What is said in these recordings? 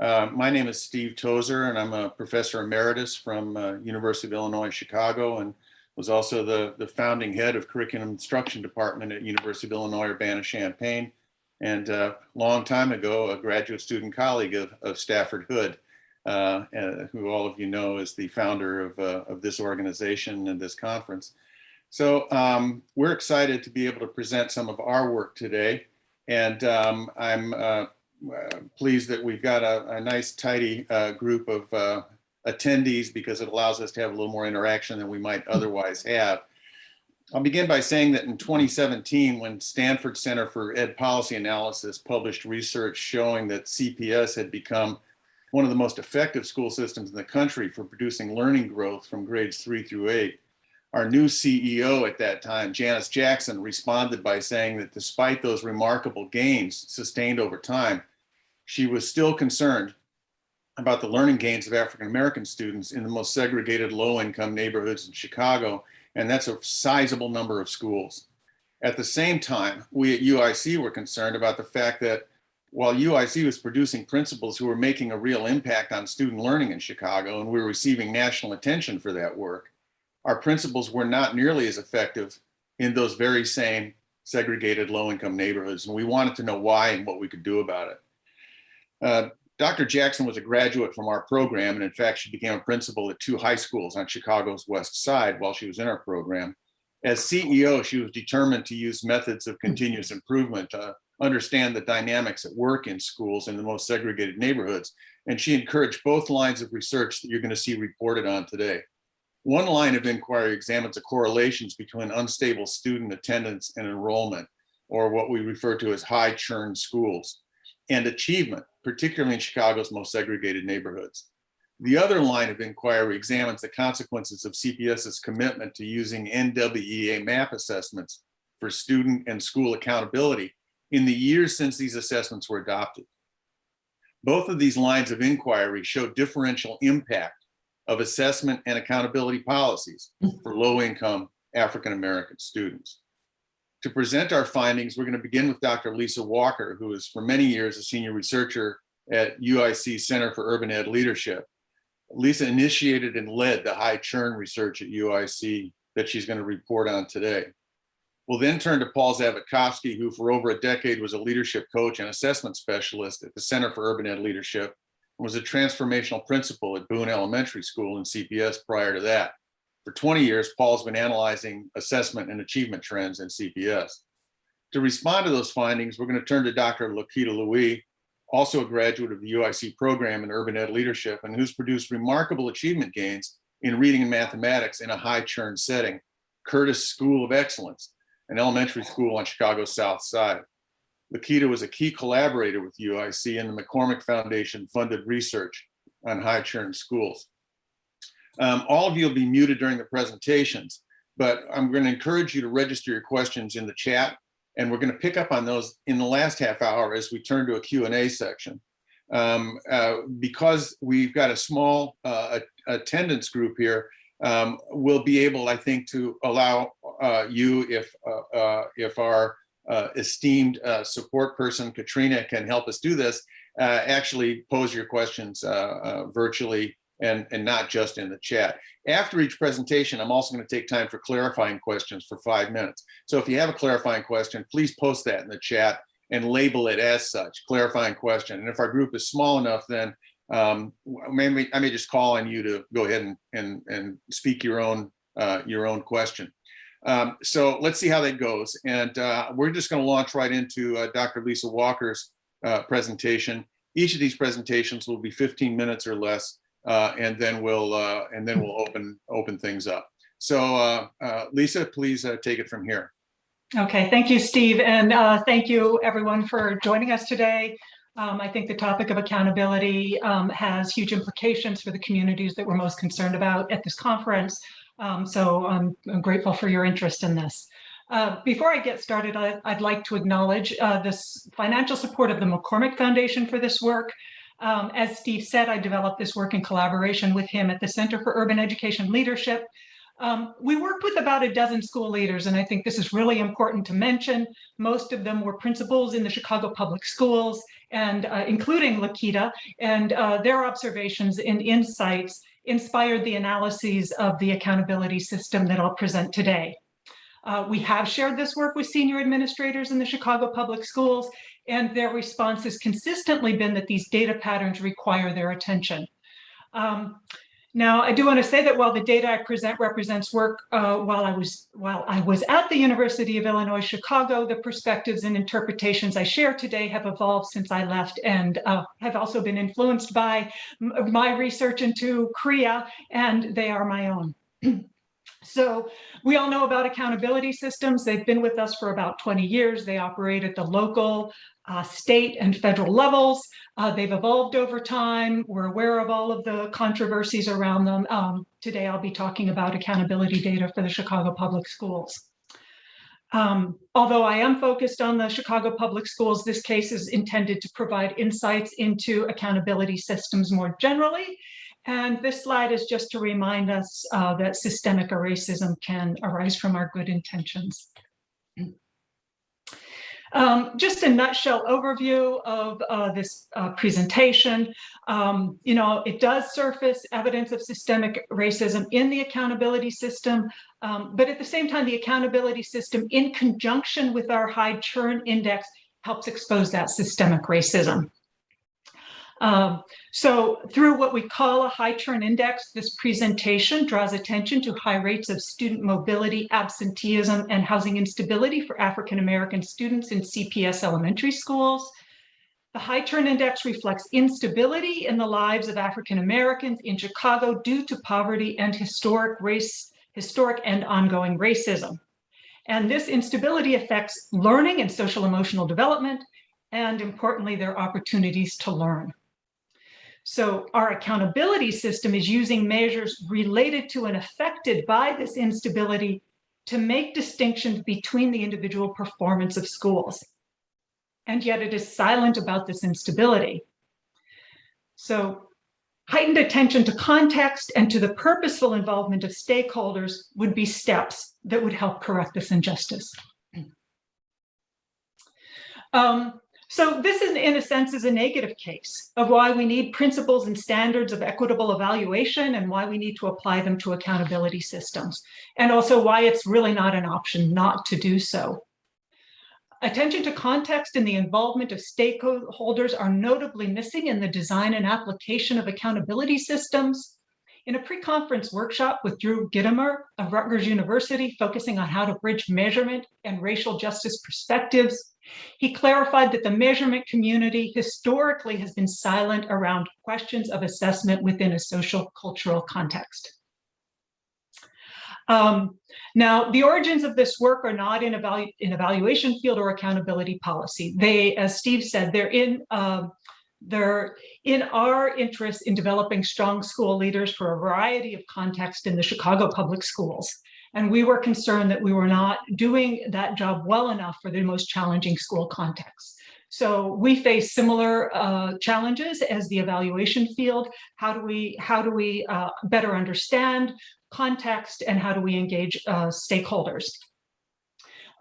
My name is Steve Tozer, and I'm a professor emeritus from University of Illinois, Chicago, and was also the founding head of Curriculum Instruction Department at University of Illinois, Urbana-Champaign, and a long time ago, a graduate student colleague of Stafford Hood, who all of you know is the founder of this organization and this conference. So we're excited to be able to present some of our work today, and I'm pleased that we've got a nice tidy group of attendees because it allows us to have a little more interaction than we might otherwise have. I'll begin by saying that in 2017, when Stanford Center for Ed Policy Analysis published research showing that CPS had become one of the most effective school systems in the country for producing learning growth from grades 3 through 8, our new CEO at that time, Janice Jackson, responded by saying that despite those remarkable gains sustained over time, she was still concerned about the learning gains of African-American students in the most segregated low-income neighborhoods in Chicago, and that's a sizable number of schools. At the same time, we at UIC were concerned about the fact that while UIC was producing principals who were making a real impact on student learning in Chicago, and we were receiving national attention for that work, our principals were not nearly as effective in those very same segregated low-income neighborhoods, and we wanted to know why and what we could do about it. Dr. Jackson was a graduate from our program, and in fact, she became a principal at 2 high schools on Chicago's West Side while she was in our program. As CEO, she was determined to use methods of continuous improvement to understand the dynamics at work in schools in the most segregated neighborhoods, and she encouraged both lines of research that you're going to see reported on today. One line of inquiry examines the correlations between unstable student attendance and enrollment, or what we refer to as high churn schools, and achievement, particularly in Chicago's most segregated neighborhoods. The other line of inquiry examines the consequences of CPS's commitment to using NWEA map assessments for student and school accountability in the years since these assessments were adopted. Both of these lines of inquiry show differential impact of assessment and accountability policies for low-income African-American students. To present our findings, we're going to begin with Dr. Lisa Walker, who is for many years a senior researcher at UIC Center for Urban Ed Leadership. Lisa initiated and led the high churn research at UIC that she's going to report on today. We'll then turn to Paul Zavitkovsky, who for over a decade was a leadership coach and assessment specialist at the Center for Urban Ed Leadership, was a transformational principal at Boone Elementary School in CPS prior to that. For 20 years, Paul's been analyzing assessment and achievement trends in CPS. To respond to those findings, we're going to turn to Dr. Lakita Louis, also a graduate of the UIC program in Urban Ed Leadership, and who's produced remarkable achievement gains in reading and mathematics in a high churn setting, Curtis School of Excellence, an elementary school on Chicago's South Side. Lakita was a key collaborator with UIC and the McCormick Foundation funded research on high churn schools. All of you will be muted during the presentations, but I'm going to encourage you to register your questions in the chat, and we're going to pick up on those in the last half hour as we turn to a Q&A section. Because we've got a small attendance group here, we'll be able, I think, to allow you, if our esteemed support person, Katrina, can help us do this, actually pose your questions virtually and not just in the chat. After each presentation, I'm also going to take time for clarifying questions for 5 minutes. So if you have a clarifying question, please post that in the chat and label it as such, clarifying question. And if our group is small enough, then maybe I may just call on you to go ahead and speak your own question. So let's see how that goes. And we're just going to launch right into Dr. Lisa Walker's presentation. Each of these presentations will be 15 minutes or less, and then we'll open things up. So Lisa, please take it from here. Okay, thank you, Steve, and thank you everyone for joining us today. I think the topic of accountability has huge implications for the communities that we're most concerned about at this conference. So I'm grateful for your interest in this. Before I get started, I'd like to acknowledge this financial support of the McCormick Foundation for this work. As Steve said, I developed this work in collaboration with him at the Center for Urban Education Leadership. We worked with about a dozen school leaders, and I think this is really important to mention. Most of them were principals in the Chicago Public Schools, and including Lakita, and their observations and insights inspired the analyses of the accountability system that I'll present today. We have shared this work with senior administrators in the Chicago Public Schools, and their response has consistently been that these data patterns require their attention. Now, I do want to say that while the data I present represents work while I was at the University of Illinois Chicago, the perspectives and interpretations I share today have evolved since I left, and have also been influenced by my research into CREA, and they are my own. So we all know about accountability systems. They've been with us for about 20 years. They operate at the local, state, and federal levels. They've evolved over time. We're aware of all of the controversies around them. Today, I'll be talking about accountability data for the Chicago Public Schools. Although I am focused on the Chicago Public Schools, this case is intended to provide insights into accountability systems more generally. And this slide is just to remind us that systemic racism can arise from our good intentions. Just a nutshell overview of this presentation. It does surface evidence of systemic racism in the accountability system, but at the same time, the accountability system, in conjunction with our high churn index, helps expose that systemic racism. So through what we call a high churn index, this presentation draws attention to high rates of student mobility, absenteeism, and housing instability for African American students in CPS elementary schools. The high churn index reflects instability in the lives of African Americans in Chicago due to poverty and historic and ongoing racism. And this instability affects learning and social emotional development, and importantly, their opportunities to learn. So our accountability system is using measures related to and affected by this instability to make distinctions between the individual performance of schools. And yet it is silent about this instability. So heightened attention to context and to the purposeful involvement of stakeholders would be steps that would help correct this injustice. So this, in a sense, is a negative case of why we need principles and standards of equitable evaluation and why we need to apply them to accountability systems, and also why it's really not an option not to do so. Attention to context and the involvement of stakeholders are notably missing in the design and application of accountability systems. In a pre-conference workshop with Drew Gittimer of Rutgers University, focusing on how to bridge measurement and racial justice perspectives, he clarified that the measurement community historically has been silent around questions of assessment within a social cultural context. Now, the origins of this work are not in evaluation field or accountability policy. They, as Steve said, they're in our interest in developing strong school leaders for a variety of contexts in the Chicago Public Schools. And we were concerned that we were not doing that job well enough for the most challenging school contexts. So we face similar challenges as the evaluation field. How do we better understand context, and how do we engage stakeholders?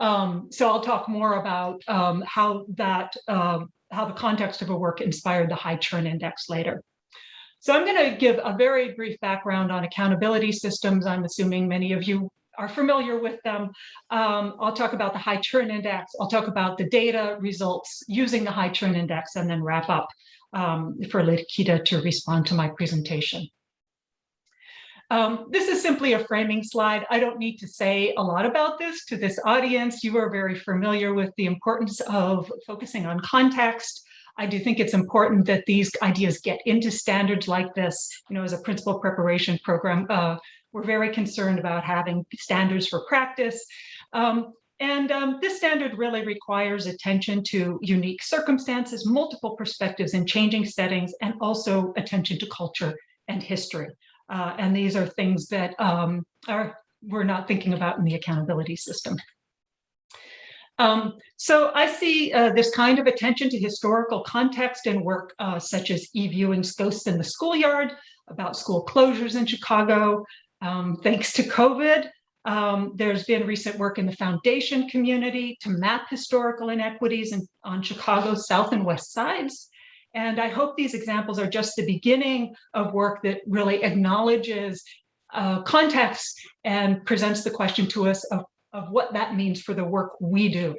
So I'll talk more about how the context of a work inspired the high churn index later. So I'm going to give a very brief background on accountability systems. I'm assuming many of you are familiar with them. I'll talk about the high churn index. I'll talk about the data results using the high churn index, and then wrap up for Lakita to respond to my presentation. This is simply a framing slide. I don't need to say a lot about this to this audience. You are very familiar with the importance of focusing on context. I do think it's important that these ideas get into standards like this. As a principal preparation program, we're very concerned about having standards for practice. This standard really requires attention to unique circumstances, multiple perspectives in changing settings, and also attention to culture and history. And these are things that we're not thinking about in the accountability system. So I see this kind of attention to historical context in work such as E-Viewing's Ghosts in the Schoolyard, about school closures in Chicago, Thanks to COVID, there's been recent work in the foundation community to map historical inequities on Chicago's South and West sides. And I hope these examples are just the beginning of work that really acknowledges context and presents the question to us of what that means for the work we do.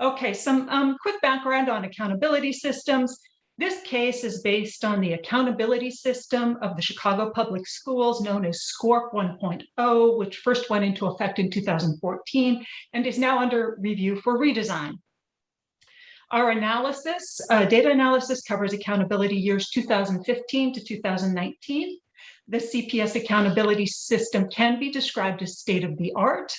Okay, some quick background on accountability systems. This case is based on the accountability system of the Chicago Public Schools, known as SCORP 1.0, which first went into effect in 2014 and is now under review for redesign. Our analysis, data analysis, covers accountability years 2015 to 2019. The CPS Accountability System can be described as state-of-the-art,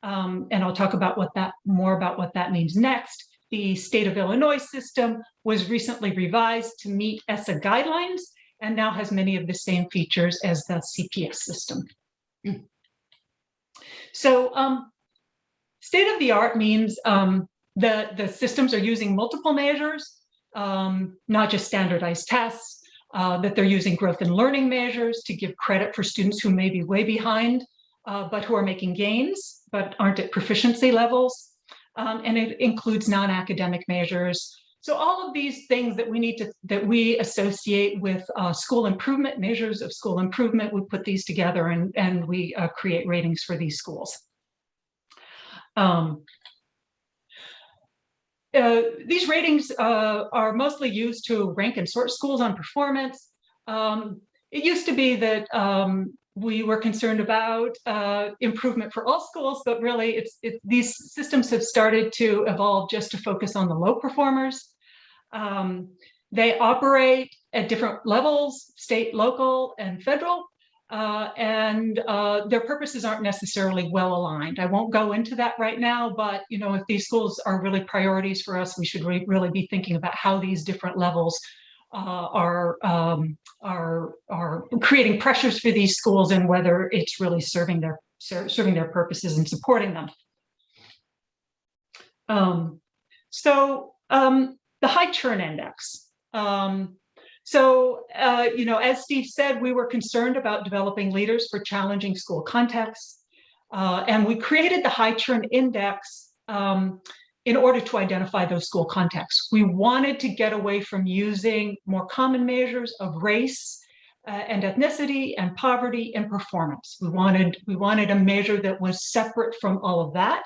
and I'll talk about more about what that means next. The state of Illinois system was recently revised to meet ESSA guidelines and now has many of the same features as the CPS system. So state-of-the-art means the systems are using multiple measures, not just standardized tests, that they're using growth and learning measures to give credit for students who may be way behind, but who are making gains, but aren't at proficiency levels. And it includes non-academic measures. So all of these things that we associate with school improvement, measures of school improvement, we put these together and we create ratings for these schools. These ratings are mostly used to rank and sort schools on performance. It used to be that we were concerned about improvement for all schools, but really these systems have started to evolve just to focus on the low performers. They operate at different levels, state, local, and federal, and their purposes aren't necessarily well aligned. I won't go into that right now, but if these schools are really priorities for us, we should really be thinking about how these different levels are creating pressures for these schools and whether it's really serving their purposes and supporting them. The high churn index. As Steve said, we were concerned about developing leaders for challenging school contexts, and we created the high churn index in order to identify those school contexts. We wanted to get away from using more common measures of race and ethnicity and poverty and performance. We wanted a measure that was separate from all of that,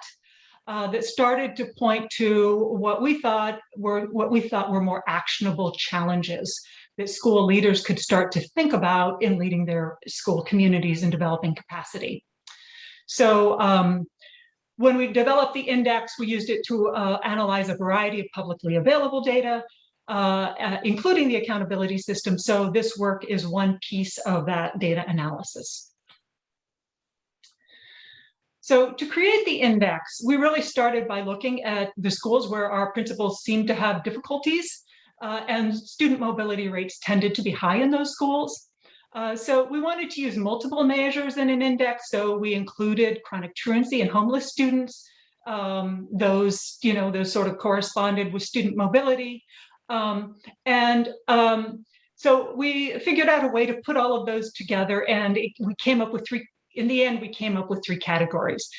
that started to point to what we thought were more actionable challenges that school leaders could start to think about in leading their school communities and developing capacity. So when we developed the index, we used it to analyze a variety of publicly available data, including the accountability system. So this work is one piece of that data analysis. So to create the index, we really started by looking at the schools where our principals seemed to have difficulties, and student mobility rates tended to be high in those schools. So we wanted to use multiple measures in an index. So we included chronic truancy and homeless students. Those sort of corresponded with student mobility. So we figured out a way to put all of those together, and we came up with three categories.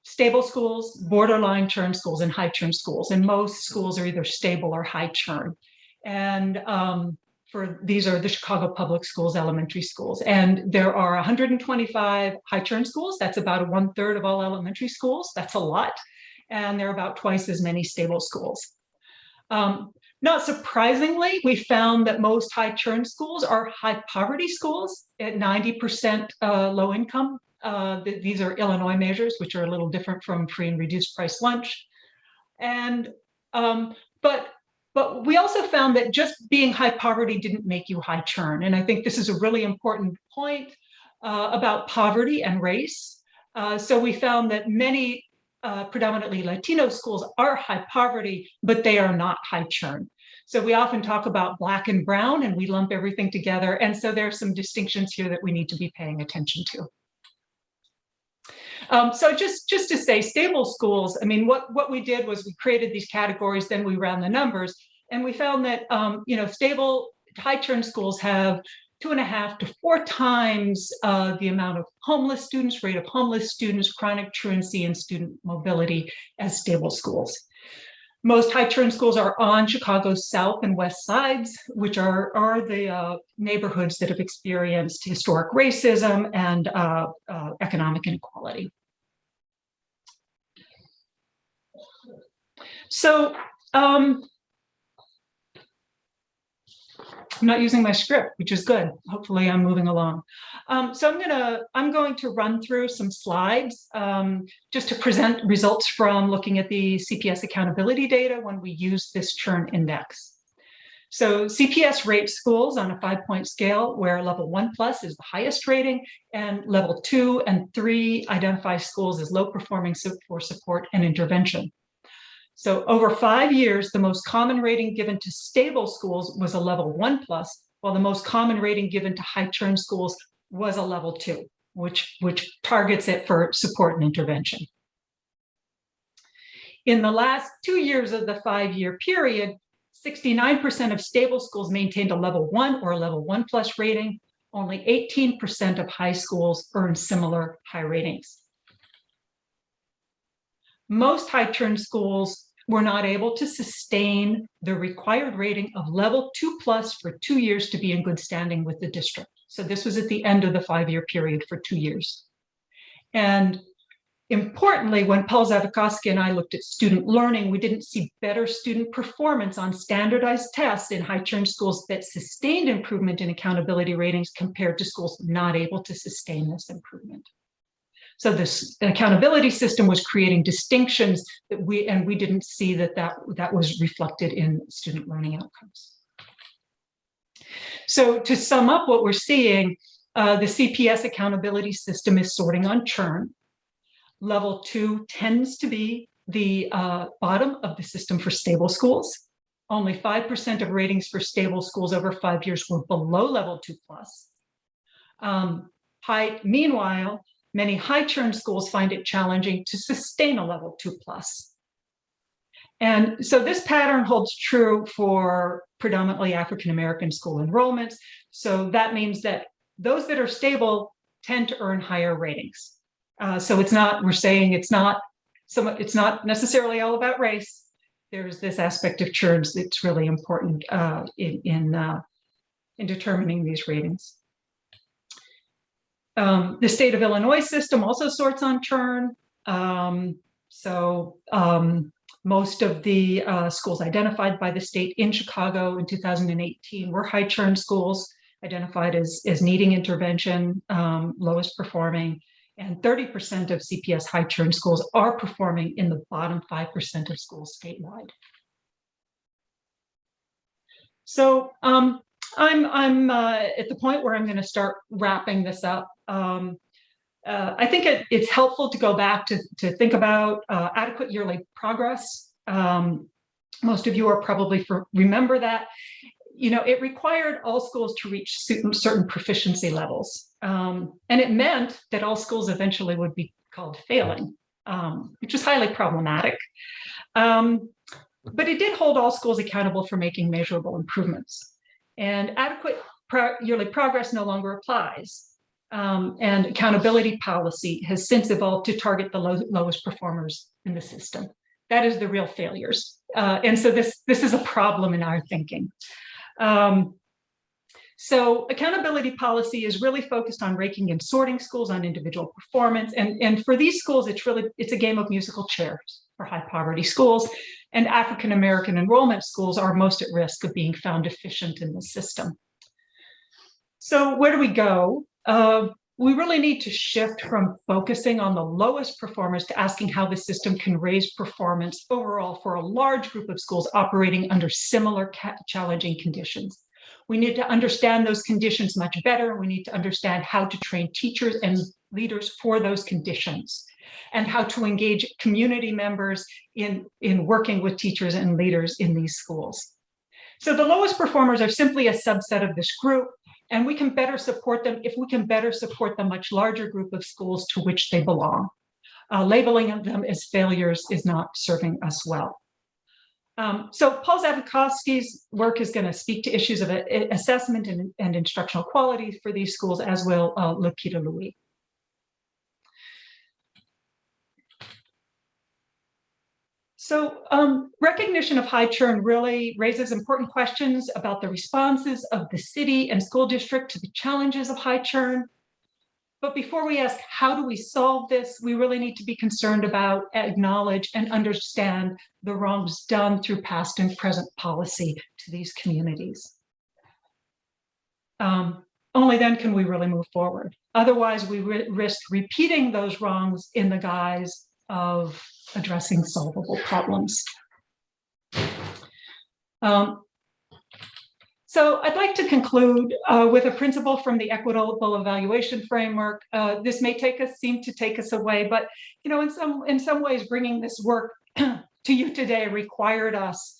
Stable schools, borderline churn schools, and high churn schools. And most schools are either stable or high churn. And these are the Chicago Public Schools elementary schools. And there are 125 high churn schools. That's about 1/3 of all elementary schools. That's a lot. And there are about twice as many stable schools. Not surprisingly, we found that most high churn schools are high poverty schools at 90% low income. These are Illinois measures, which are a little different from free and reduced price lunch. And but we also found that just being high poverty didn't make you high churn. And I think this is a really important point about poverty and race. So we found that many predominantly Latino schools are high poverty, but they are not high churn. So we often talk about Black and brown, and we lump everything together. And so there are some distinctions here that we need to be paying attention to. So just to say, stable schools, I mean, what we did was we created these categories, then we ran the numbers, and we found that stable high churn schools have 2.5 to 4 times the amount of homeless students, rate of homeless students, chronic truancy, and student mobility as stable schools. Most high churn schools are on Chicago's south and west sides, which are the neighborhoods that have experienced historic racism and economic inequality. So I'm not using my script, which is good. Hopefully I'm moving along. So I'm going to run through some slides just to present results from looking at the CPS accountability data when we use this churn index. So CPS rates schools on a 5-point scale where level 1+ is the highest rating, and level 2 and 3 identify schools as low performing for support and intervention. So over 5 years, the most common rating given to stable schools was a level 1+, while the most common rating given to high churn schools was a level 2, which targets it for support and intervention. In the last 2 years of the 5-year period, 69% of stable schools maintained a level 1 or a level 1+ rating. Only 18% of high schools earned similar high ratings. Most high churn schools were not able to sustain the required rating of level 2+ for 2 years to be in good standing with the district. So this was at the end of the 5-year period for 2 years. And importantly, when Paul Zavitkovsky and I looked at student learning, we didn't see better student performance on standardized tests in high churn schools that sustained improvement in accountability ratings compared to schools not able to sustain this improvement. So this accountability system was creating distinctions that we didn't see that was reflected in student learning outcomes. So to sum up what we're seeing, the CPS accountability system is sorting on churn. Level 2 tends to be the bottom of the system for stable schools. Only 5% of ratings for stable schools over 5 years were below level 2+. Meanwhile, many high churn schools find it challenging to sustain a level 2+. And so this pattern holds true for predominantly African-American school enrollments. So that means that those that are stable tend to earn higher ratings. So we're saying it's not necessarily all about race. There's this aspect of churns that's really important in determining these ratings. The state of Illinois system also sorts on churn. Most of the schools identified by the state in Chicago in 2018 were high churn schools, identified as needing intervention, lowest performing, and 30% of CPS high churn schools are performing in the bottom 5% of schools statewide. So I'm at the point where I'm going to start wrapping this up. I think it's helpful to go back to think about adequate yearly progress. Most of you are probably remember that. It required all schools to reach certain proficiency levels. And it meant that all schools eventually would be called failing, which is highly problematic. But it did hold all schools accountable for making measurable improvements. And adequate yearly progress no longer applies. And accountability policy has since evolved to target the lowest performers in the system. That is the real failures. And so this is a problem in our thinking. So accountability policy is really focused on ranking and sorting schools on individual performance. And for these schools, it's a game of musical chairs for high poverty schools. And African-American enrollment schools are most at risk of being found deficient in the system. So where do we go? We really need to shift from focusing on the lowest performers to asking how the system can raise performance overall for a large group of schools operating under similar challenging conditions. We need to understand those conditions much better. We need to understand how to train teachers and leaders for those conditions, and how to engage community members in working with teachers and leaders in these schools. So the lowest performers are simply a subset of this group, and we can better support them if we can better support the much larger group of schools to which they belong. Labeling them as failures is not serving us well. So Paul Zavitkovsky's work is going to speak to issues of assessment and instructional quality for these schools, as will Lupita Louis. So recognition of high churn really raises important questions about the responses of the city and school district to the challenges of high churn. But before we ask, how do we solve this, we really need to be concerned about, acknowledge, and understand the wrongs done through past and present policy to these communities. Only then can we really move forward. Otherwise, we risk repeating those wrongs in the guise of addressing solvable problems. So I'd like to conclude with a principle from the Equitable Evaluation Framework. This may seem to take us away, but in some ways, bringing this work to you today required us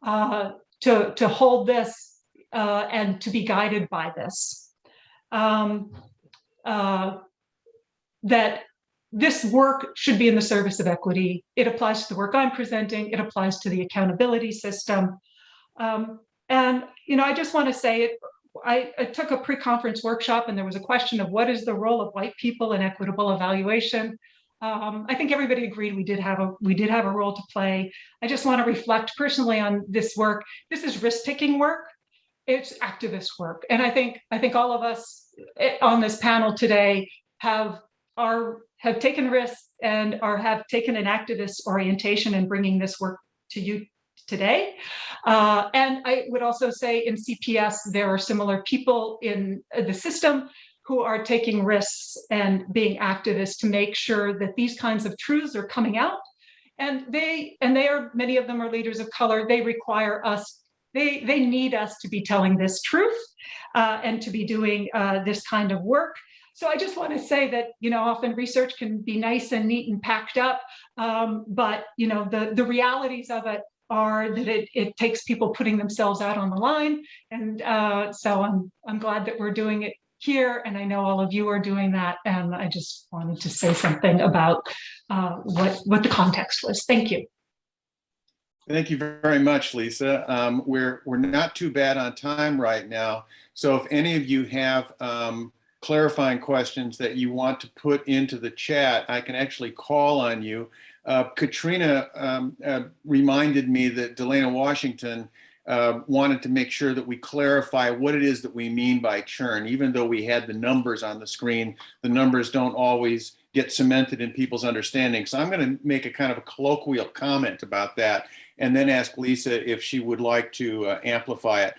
to hold this and to be guided by this. That this work should be in the service of equity. It applies to the work I'm presenting. It applies to the accountability system. And I just want to say, I took a pre-conference workshop, and there was a question of what is the role of white people in equitable evaluation. I think everybody agreed we did have a role to play. I just want to reflect personally on this work. This is risk-taking work. It's activist work, and I think all of us on this panel today have taken risks and have taken an activist orientation in bringing this work to you today. And I would also say in CPS, there are similar people in the system who are taking risks and being activists to make sure that these kinds of truths are coming out. And many of them are leaders of color. They require us, they need us to be telling this truth and to be doing this kind of work. So I just want to say that, often research can be nice and neat and packed up, but, the realities of it are that it takes people putting themselves out on the line. And so I'm glad that we're doing it here, and I know all of you are doing that. And I just wanted to say something about what the context was. Thank you. Thank you very much, Lisa. We're not too bad on time right now. So if any of you have clarifying questions that you want to put into the chat, I can actually call on you. Katrina reminded me that Delana Washington wanted to make sure that we clarify what it is that we mean by churn. Even though we had the numbers on the screen, the numbers don't always get cemented in people's understanding. So I'm going to make a kind of a colloquial comment about that, and then ask Lisa if she would like to amplify it.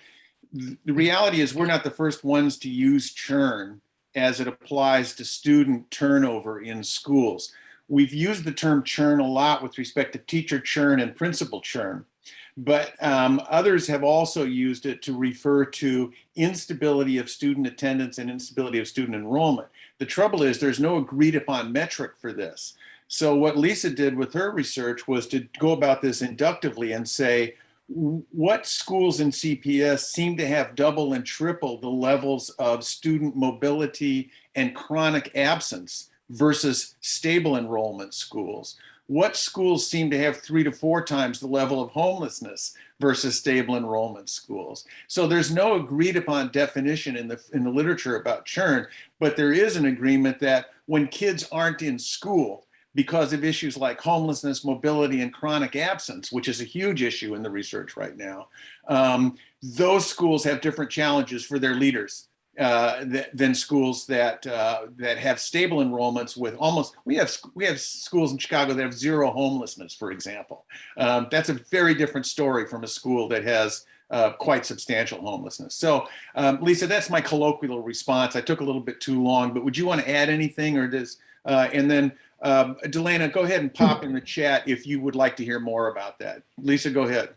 The reality is we're not the first ones to use churn as it applies to student turnover in schools. We've used the term churn a lot with respect to teacher churn and principal churn, but others have also used it to refer to instability of student attendance and instability of student enrollment. The trouble is there's no agreed upon metric for this. So what Lisa did with her research was to go about this inductively and say, what schools in CPS seem to have double and triple the levels of student mobility and chronic absence versus stable enrollment schools? What schools seem to have 3 to 4 times the level of homelessness versus stable enrollment schools? So there's no agreed upon definition in the literature about churn, but there is an agreement that when kids aren't in school because of issues like homelessness, mobility, and chronic absence, which is a huge issue in the research right now, those schools have different challenges for their leaders than schools that have stable enrollments with almost, we have schools in Chicago that have zero homelessness, for example. That's a very different story from a school that has quite substantial homelessness. So Lisa, that's my colloquial response. I took a little bit too long, but would you want to add anything, or does, and then Delana, go ahead and pop in the chat if you would like to hear more about that. Lisa, go ahead.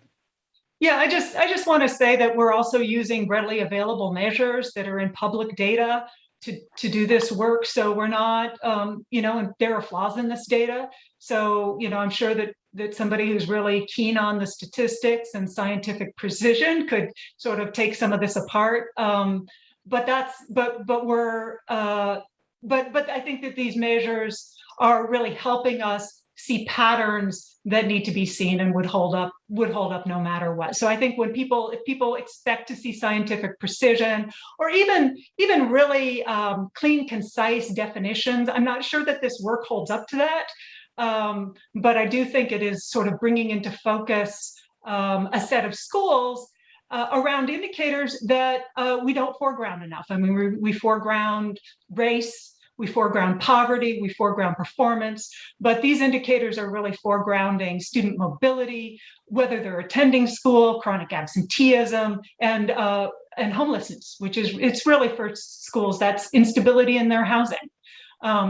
Yeah, I just want to say that we're also using readily available measures that are in public data to do this work. So we're not, and there are flaws in this data. So, I'm sure that somebody who's really keen on the statistics and scientific precision could sort of take some of this apart. But I think that these measures are really helping us see patterns that need to be seen and would hold up no matter what. So I think if people expect to see scientific precision or even really clean, concise definitions, I'm not sure that this work holds up to that. But I do think it is sort of bringing into focus a set of schools around indicators that we don't foreground enough. I mean, we foreground race, we foreground poverty, we foreground performance, but these indicators are really foregrounding student mobility, whether they're attending school, chronic absenteeism, and homelessness, it's really for schools, that's instability in their housing.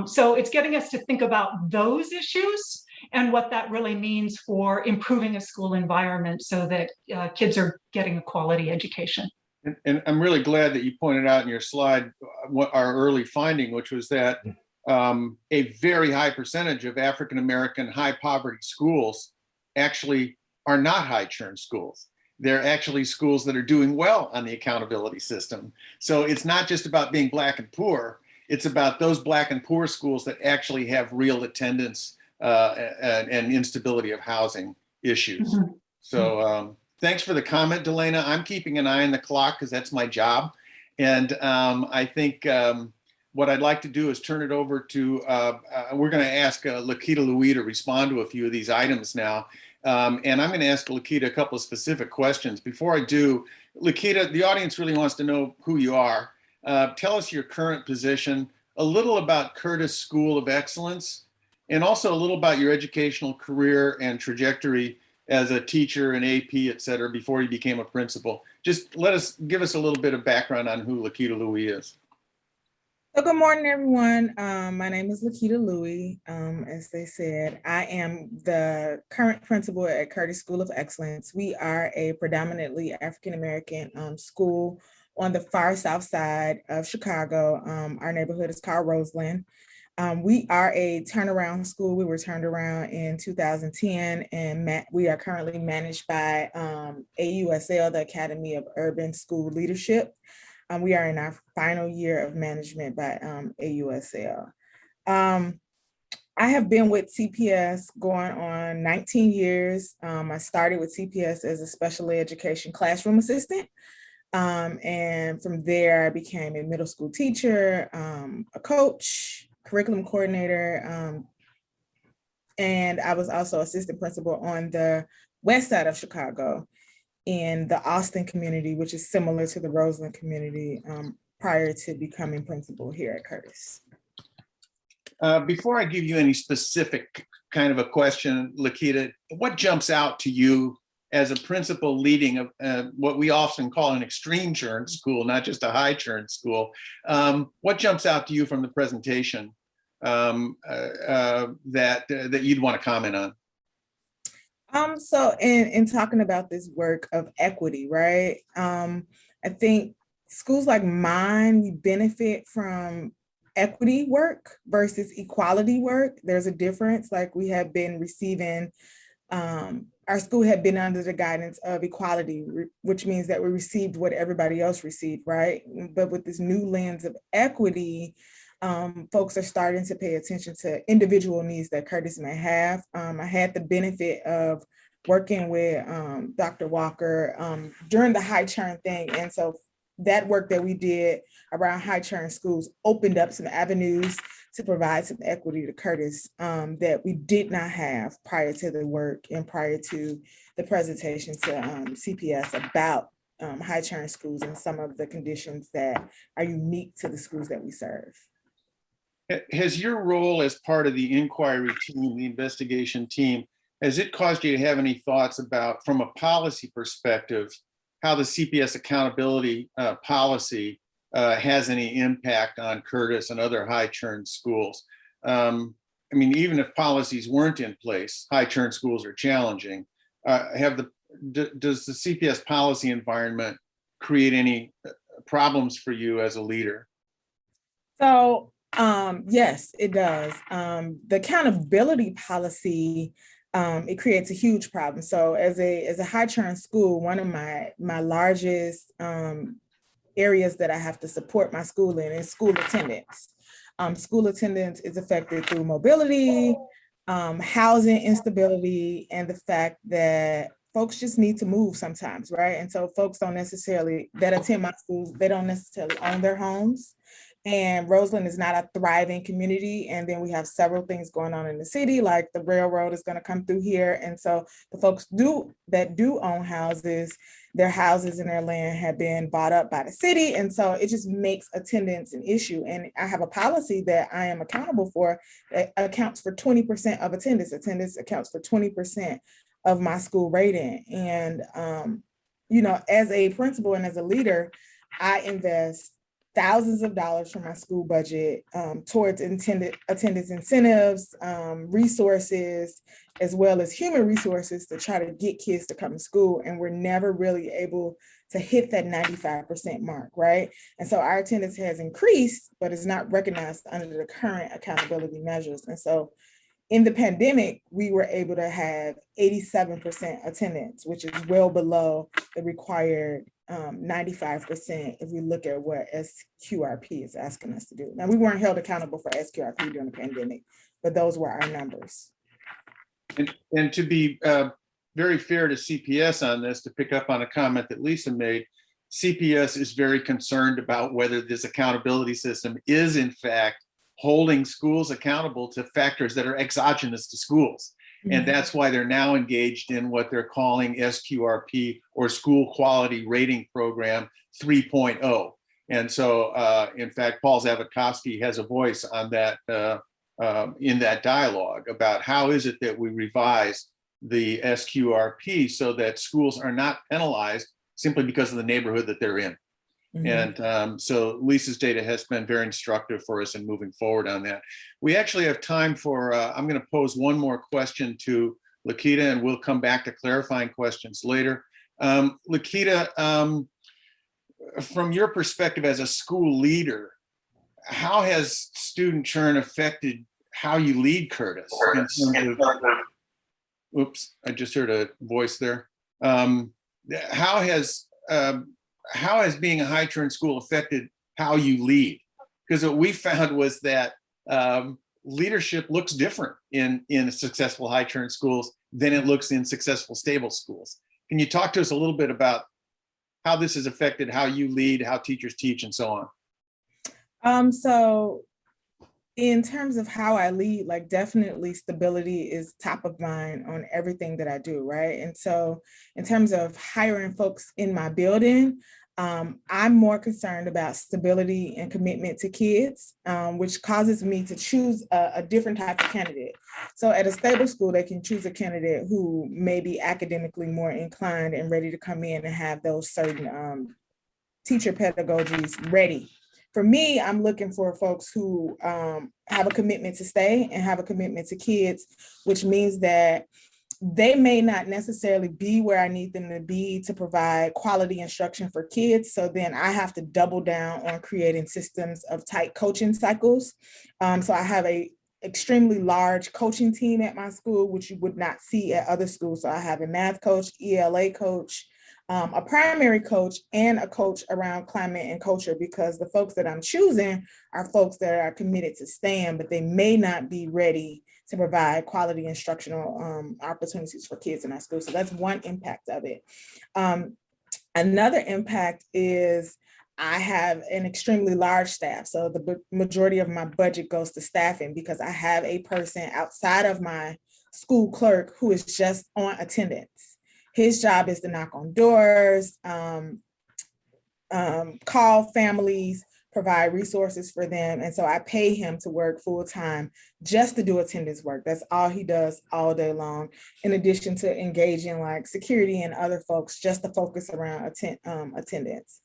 So it's getting us to think about those issues and what that really means for improving a school environment so that kids are getting a quality education. And I'm really glad that you pointed out in your slide what our early finding, which was that a very high percentage of African-American high poverty schools actually are not high churn schools. They're actually schools that are doing well on the accountability system. So it's not just about being Black and poor, it's about those Black and poor schools that actually have real attendance and instability of housing issues. Mm-hmm. So thanks for the comment, Delana. I'm keeping an eye on the clock because that's my job. And I think what I'd like to do is turn it over to, we're going to ask Lakita Louie to respond to a few of these items now. And I'm going to ask Lakita a couple of specific questions. Before I do, Lakita, the audience really wants to know who you are. Tell us your current position, a little about Curtis School of Excellence, and also a little about your educational career and trajectory as a teacher and AP, et cetera, before you became a principal. Just give us a little bit of background on who Lakita Louie is. So good morning, everyone. My name is Lakita Louie. As they said, I am the current principal at Curtis School of Excellence. We are a predominantly African-American school on the far south side of Chicago. Our neighborhood is called Roseland. We are a turnaround school. We were turned around in 2010, and we are currently managed by AUSL, the Academy of Urban School Leadership. We are in our final year of management by AUSL. I have been with CPS going on 19 years. I started with CPS as a special education classroom assistant. And from there, I became a middle school teacher, a coach, curriculum coordinator, and I was also assistant principal on the west side of Chicago in the Austin community, which is similar to the Roseland community, prior to becoming principal here at Curtis. Before I give you any specific kind of a question, Lakita, what jumps out to you as a principal leading what we often call an extreme churn school, not just a high churn school? What jumps out to you from the presentation that you'd want to comment on? So in talking about this work of equity, right? I think schools like mine, we benefit from equity work versus equality work. There's a difference. Like we have been receiving, our school had been under the guidance of equality, which means that we received what everybody else received, right? But with this new lens of equity, folks are starting to pay attention to individual needs that Curtis may have. I had the benefit of working with Dr. Walker during the high churn thing. And so that work that we did around high churn schools opened up some avenues to provide some equity to Curtis that we did not have prior to the work and prior to the presentation to CPS about high churn schools and some of the conditions that are unique to the schools that we serve. Has your role as part of the inquiry team, the investigation team, has it caused you to have any thoughts about, from a policy perspective, how the CPS accountability policy has any impact on Curtis and other high churn schools? I mean, even if policies weren't in place, high churn schools are challenging. Does the CPS policy environment create any problems for you as a leader? So yes, it does. The accountability policy, it creates a huge problem. So as a high churn school, one of my largest areas that I have to support my school in is school attendance. School attendance is affected through mobility, housing instability, and the fact that folks just need to move sometimes, right? And so folks don't necessarily, that attend my schools, they don't necessarily own their homes. And Roseland is not a thriving community. And then we have several things going on in the city, like the railroad is going to come through here. And so the folks that do own houses, their houses and their land have been bought up by the city. And so it just makes attendance an issue. And I have a policy that I am accountable for that accounts for 20% of attendance. Attendance accounts for 20% of my school rating. And, as a principal and as a leader, I invest thousands of dollars from my school budget towards attendance incentives, resources, as well as human resources to try to get kids to come to school. And we're never really able to hit that 95% mark, right? And so our attendance has increased, but it's not recognized under the current accountability measures. And so in the pandemic, we were able to have 87% attendance, which is well below the required 95% if we look at what SQRP is asking us to do. Now, we weren't held accountable for SQRP during the pandemic, but those were our numbers. And to be very fair to CPS on this, to pick up on a comment that Lisa made, CPS is very concerned about whether this accountability system is in fact holding schools accountable to factors that are exogenous to schools. And that's why they're now engaged in what they're calling SQRP, or School Quality Rating Program 3.0. And so, in fact, Paul Zavitkovsky has a voice on that in that dialogue about how is it that we revise the SQRP so that schools are not penalized simply because of the neighborhood that they're in. And so Lisa's data has been very instructive for us in moving forward on that. We actually have time for, I'm going to pose one more question to Lakita, and we'll come back to clarifying questions later. Lakita, from your perspective as a school leader, how has student churn affected how you lead Curtis? Oops, I just heard a voice there. How has being a high churn school affected how you lead? Because what we found was that leadership looks different in successful high churn schools than it looks in successful stable schools. Can you talk to us a little bit about how this has affected how you lead, how teachers teach, and so on? So in terms of how I lead, like definitely stability is top of mind on everything that I do, right? And so in terms of hiring folks in my building, I'm more concerned about stability and commitment to kids, which causes me to choose a different type of candidate. So at a stable school, they can choose a candidate who may be academically more inclined and ready to come in and have those certain teacher pedagogies ready. For me, I'm looking for folks who have a commitment to stay and have a commitment to kids, which means that they may not necessarily be where I need them to be to provide quality instruction for kids. So then I have to double down on creating systems of tight coaching cycles. So I have a extremely large coaching team at my school, which you would not see at other schools. So I have a math coach, ELA coach, a primary coach, and a coach around climate and culture, because the folks that I'm choosing are folks that are committed to staying, but they may not be ready to provide quality instructional opportunities for kids in our school. So that's one impact of it. Another impact is I have an extremely large staff. So the majority of my budget goes to staffing, because I have a person outside of my school clerk who is just on attendance. His job is to knock on doors, call families, provide resources for them. And so I pay him to work full time just to do attendance work. That's all he does all day long, in addition to engaging like security and other folks just to focus around attendance.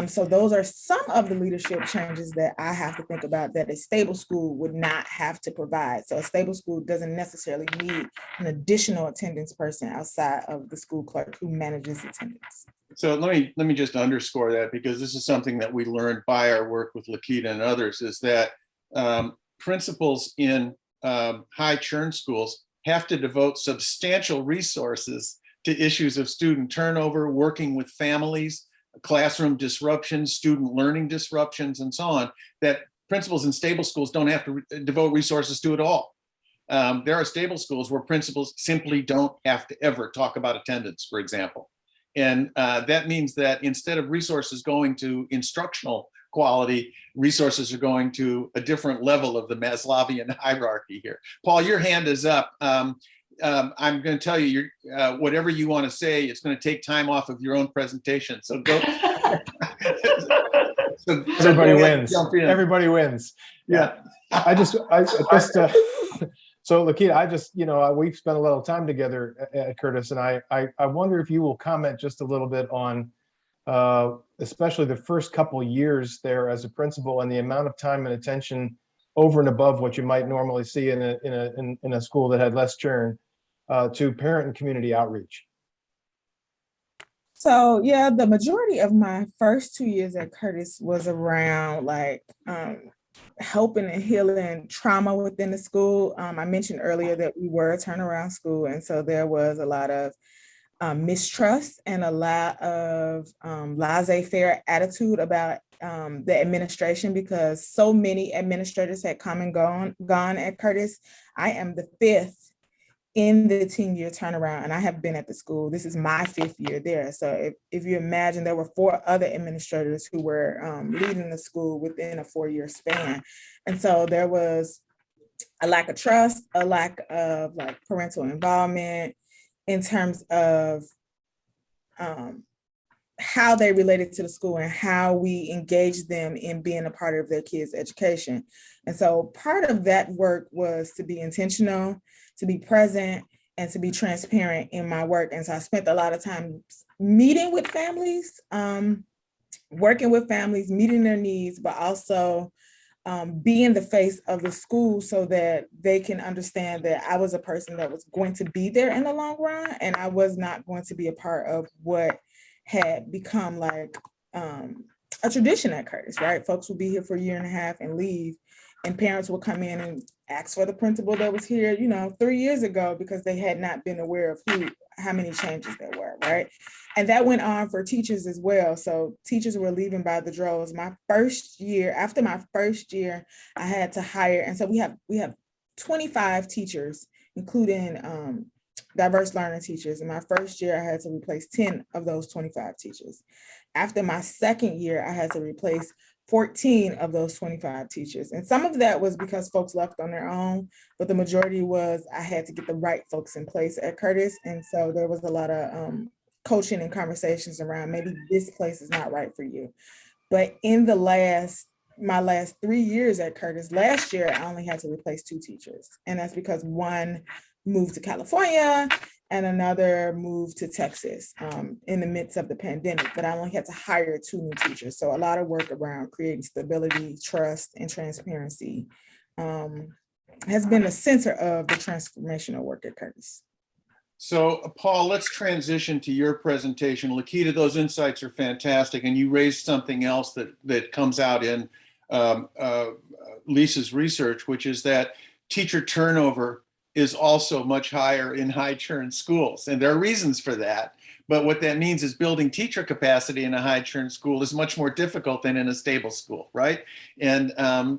So those are some of the leadership changes that I have to think about that a stable school would not have to provide. So a stable school doesn't necessarily need an additional attendance person outside of the school clerk who manages attendance. So let me just underscore that, because this is something that we learned by our work with Lakita and others, is that principals in high churn schools have to devote substantial resources to issues of student turnover, working with families, classroom disruptions, student learning disruptions, and so on, that principals in stable schools don't have to devote resources to at all. There are stable schools where principals simply don't have to ever talk about attendance, for example. And that means that instead of resources going to instructional quality, resources are going to a different level of the Maslowian hierarchy here. Paul, your hand is up. I'm going to tell you, whatever you want to say, it's going to take time off of your own presentation. So go. Everybody wins. Everybody wins. Yeah. So Lakita, we've spent a little time together at Curtis, and I wonder if you will comment just a little bit on especially the first couple years there as a principal and the amount of time and attention over and above what you might normally see in a school that had less churn to parent and community outreach. So yeah, the majority of my first 2 years at Curtis was around helping and healing trauma within the school. I mentioned earlier that we were a turnaround school, and so there was a lot of mistrust and a lot of laissez-faire attitude about the administration, because so many administrators had come and gone at Curtis. I am the 5th in the 10-year turnaround, and I have been at the school. This is my 5th year there. So if you imagine, there were 4 other administrators who were leading the school within a 4-year span. And so there was a lack of trust, a lack of parental involvement in terms of how they related to the school and how we engaged them in being a part of their kids' education. And so part of that work was to be intentional, to be present, and to be transparent in my work. And so I spent a lot of time meeting with families, working with families, meeting their needs, but also being the face of the school so that they can understand that I was a person that was going to be there in the long run, and I was not going to be a part of what had become a tradition at Curtis, right? Folks would be here for a year and a half and leave, and parents would come in and ask for the principal that was here, 3 years ago, because they had not been aware of how many changes there were, right? And that went on for teachers as well. So teachers were leaving by the droves. After my first year, I had to hire, and so we have 25 teachers, including diverse learning teachers. In my first year, I had to replace 10 of those 25 teachers. After my second year, I had to replace 14 of those 25 teachers. And some of that was because folks left on their own, but the majority was I had to get the right folks in place at Curtis. And so there was a lot of coaching and conversations around maybe this place is not right for you. But in my last 3 years at Curtis, last year, I only had to replace 2 teachers. And that's because one moved to California and another moved to Texas in the midst of the pandemic, but I only had to hire 2 new teachers. So a lot of work around creating stability, trust, and transparency has been the center of the transformational work at Curtis. So Paul, let's transition to your presentation. Lakita, those insights are fantastic, and you raised something else that comes out in Lisa's research, which is that teacher turnover is also much higher in high churn schools. And there are reasons for that. But what that means is building teacher capacity in a high churn school is much more difficult than in a stable school, right? And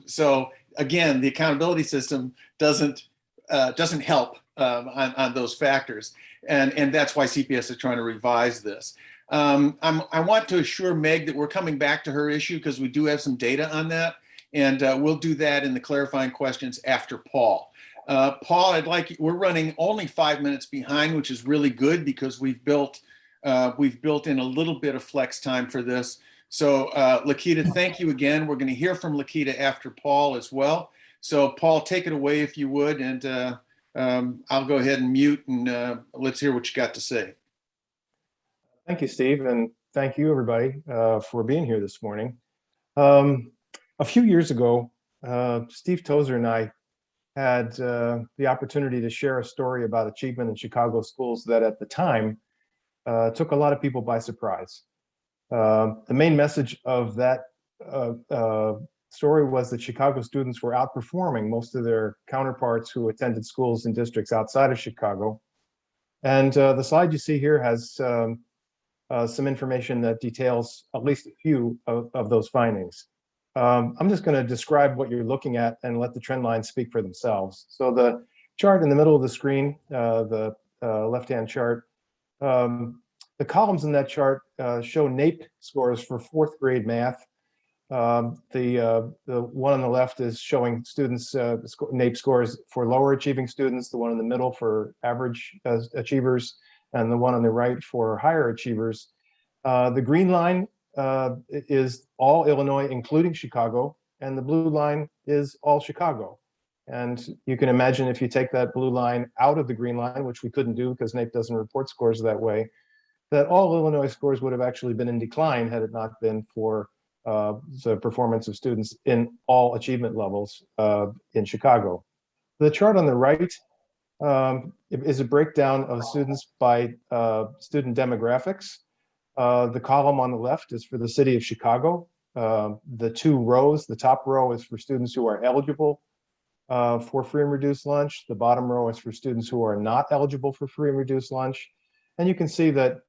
so again, the accountability system doesn't help on those factors. And that's why CPS is trying to revise this. I want to assure Meg that we're coming back to her issue because we do have some data on that. And we'll do that in the clarifying questions after Paul. Paul, we're running only 5 minutes behind, which is really good because we've built in a little bit of flex time for this. So Lakita, thank you again. We're going to hear from Lakita after Paul as well. So Paul, take it away if you would, and I'll go ahead and mute and let's hear what you got to say. Thank you, Steve, and thank you everybody for being here this morning. A few years ago, Steve Tozer and I had the opportunity to share a story about achievement in Chicago schools that at the time took a lot of people by surprise. The main message of that story was that Chicago students were outperforming most of their counterparts who attended schools in districts outside of Chicago. And the slide you see here has some information that details at least a few of those findings. I'm just going to describe what you're looking at and let the trend lines speak for themselves. So the chart in the middle of the screen, the left-hand chart, the columns in that chart show NAEP scores for 4th grade math. The one on the left is showing students NAEP scores for lower achieving students, the one in the middle for average achievers, and the one on the right for higher achievers. The green line is all Illinois, including Chicago, and the blue line is all Chicago. And you can imagine if you take that blue line out of the green line, which we couldn't do because NAEP doesn't report scores that way, that all Illinois scores would have actually been in decline had it not been for the performance of students in all achievement levels in Chicago. The chart on the right is a breakdown of students by student demographics. The column on the left is for the city of Chicago. The two rows, the top row is for students who are eligible for free and reduced lunch. The bottom row is for students who are not eligible for free and reduced lunch. And you can see that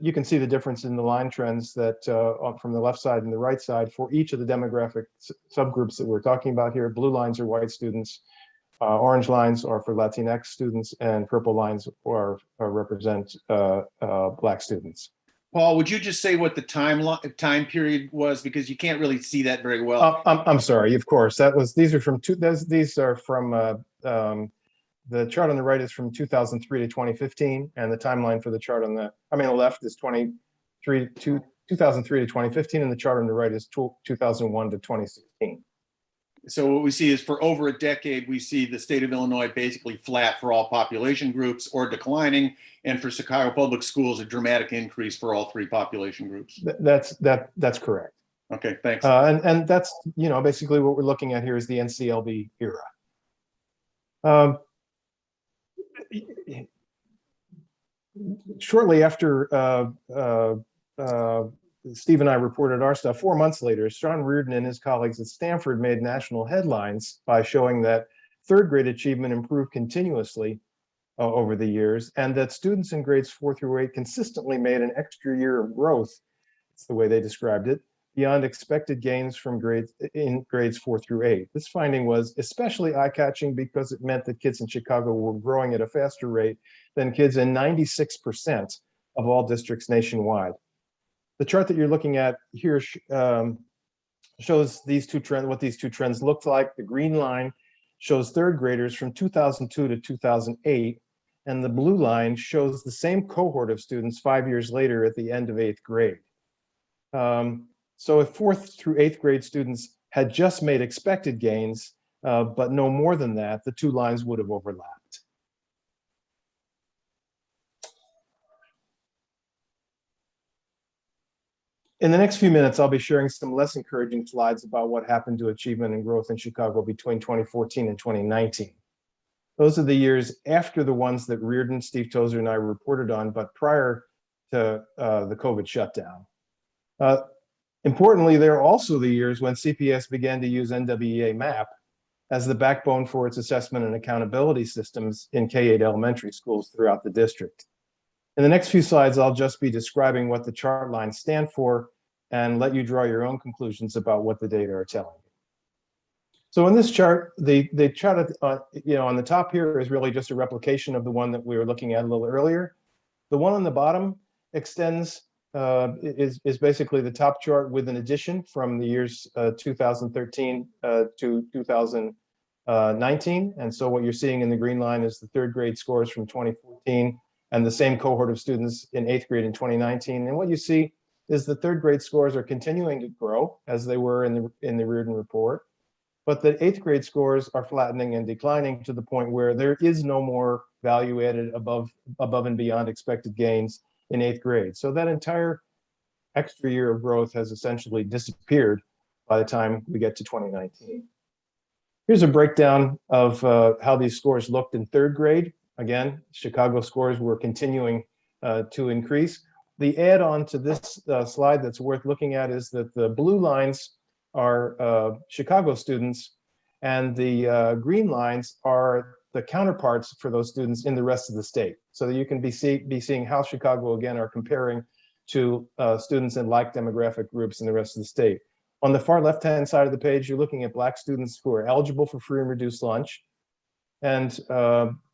you can see the difference in the line trends that from the left side and the right side for each of the demographic subgroups that we're talking about here. Blue lines are white students, orange lines are for Latinx students, and purple lines represent Black students. Paul, would you just say what the time period was, because you can't really see that very well? I'm sorry. Of course, these are from the chart on the right is from 2003 to 2015, and the timeline for the chart on the left is 2003 to 2015, and the chart on the right is 2001 to 2016. So what we see is for over a decade, we see the state of Illinois basically flat for all population groups or declining, and for Chicago Public Schools, a dramatic increase for all 3 population groups. That's correct. Okay, thanks. And that's, basically what we're looking at here is the NCLB era. Shortly after Steve and I reported our stuff, 4 months later, Sean Reardon and his colleagues at Stanford made national headlines by showing that 3rd grade achievement improved continuously over the years, and that students in grades 4 through 8 consistently made an extra year of growth, that's the way they described it, beyond expected gains from grades 4 through 8. This finding was especially eye-catching because it meant that kids in Chicago were growing at a faster rate than kids in 96% of all districts nationwide. The chart that you're looking at here shows these two trends, what these two trends looked like. The green line shows 3rd graders from 2002 to 2008, and the blue line shows the same cohort of students 5 years later at the end of 8th grade. So if 4th through 8th grade students had just made expected gains, but no more than that, the 2 lines would have overlapped. In the next few minutes, I'll be sharing some less encouraging slides about what happened to achievement and growth in Chicago between 2014 and 2019. Those are the years after the ones that Reardon, Steve Tozer, and I reported on, but prior to the COVID shutdown. Importantly, they're also the years when CPS began to use NWEA MAP as the backbone for its assessment and accountability systems in K-8 elementary schools throughout the district. In the next few slides, I'll just be describing what the chart lines stand for and let you draw your own conclusions about what the data are telling you. So in this chart, the chart on the top here is really just a replication of the one that we were looking at a little earlier. The one on the bottom extends, is basically the top chart with an addition from the years 2013 to 2019. And so what you're seeing in the green line is the 3rd grade scores from 2014 and the same cohort of students in 8th grade in 2019. And what you see is the 3rd grade scores are continuing to grow as they were in the Reardon report, but the 8th grade scores are flattening and declining to the point where there is no more value added above and beyond expected gains in 8th grade. So that entire extra year of growth has essentially disappeared by the time we get to 2019. Here's a breakdown of how these scores looked in 3rd grade. Again, Chicago scores were continuing to increase. The add-on to this slide that's worth looking at is that the blue lines are Chicago students, and the green lines are the counterparts for those students in the rest of the state. So that you can be seeing how Chicago, again, are comparing to students in like demographic groups in the rest of the state. On the far left-hand side of the page, you're looking at Black students who are eligible for free and reduced lunch. And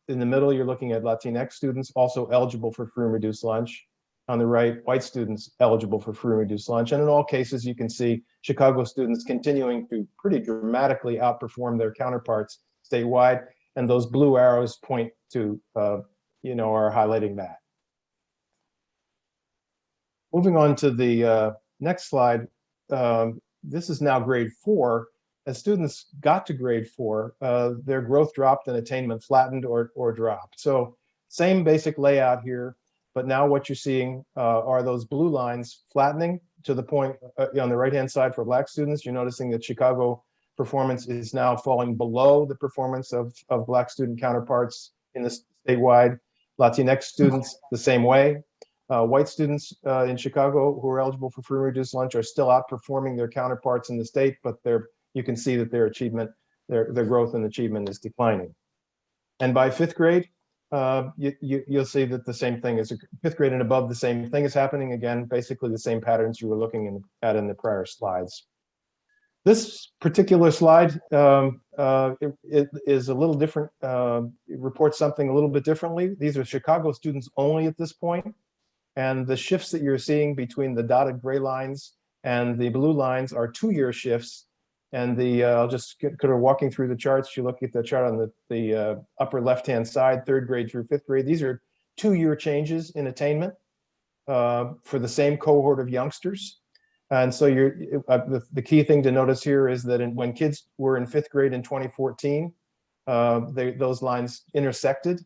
in the middle, you're looking at Latinx students also eligible for free and reduced lunch. On the right, white students eligible for free and reduced lunch. And in all cases, you can see Chicago students continuing to pretty dramatically outperform their counterparts statewide. And those blue arrows point to, are highlighting that. Moving on to the next slide, this is now grade 4. As students got to grade 4, their growth dropped and attainment flattened or dropped. So same basic layout here, but now what you're seeing are those blue lines flattening to the point on the right-hand side for Black students. You're noticing that Chicago performance is now falling below the performance of Black student counterparts in the statewide. Latinx students the same way. White students in Chicago who are eligible for free and reduced lunch are still outperforming their counterparts in the state, but you can see that their achievement, their growth and achievement is declining. And by 5th grade, you'll see that the same thing is 5th grade and above, the same thing is happening again, basically the same patterns you were looking at in the prior slides. This particular slide it is a little different, it reports something a little bit differently. These are Chicago students only at this point. And the shifts that you're seeing between the dotted gray lines and the blue lines are 2-year shifts. And I'll just kind of walking through the charts. You look at the chart on the upper left-hand side, 3rd grade through 5th grade. These are 2-year changes in attainment for the same cohort of youngsters. And so the key thing to notice here is that when kids were in 5th grade in 2014, those lines intersected.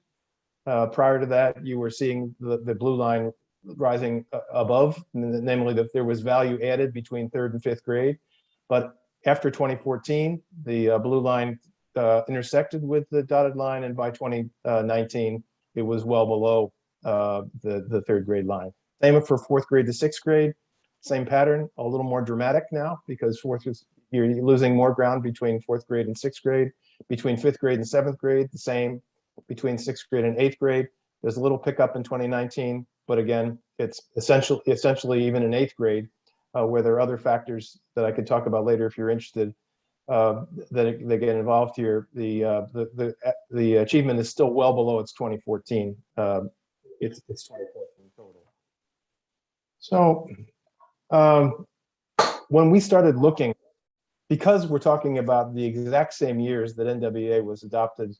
Prior to that, you were seeing the blue line rising above, namely that there was value added between 3rd and 5th grade. But after 2014, the blue line intersected with the dotted line, and by 2019, it was well below the 3rd grade line. Same for 4th grade to 6th grade, same pattern, a little more dramatic now because you're losing more ground between 4th grade and 6th grade. Between 5th grade and 7th grade, the same. Between 6th grade and 8th grade, there's a little pickup in 2019, but again, it's essentially even in 8th grade, where there are other factors that I could talk about later if you're interested, that get involved here. The achievement is still well below its 2014. It's 2014 total. So when we started looking, because we're talking about the exact same years that NWA was adopted,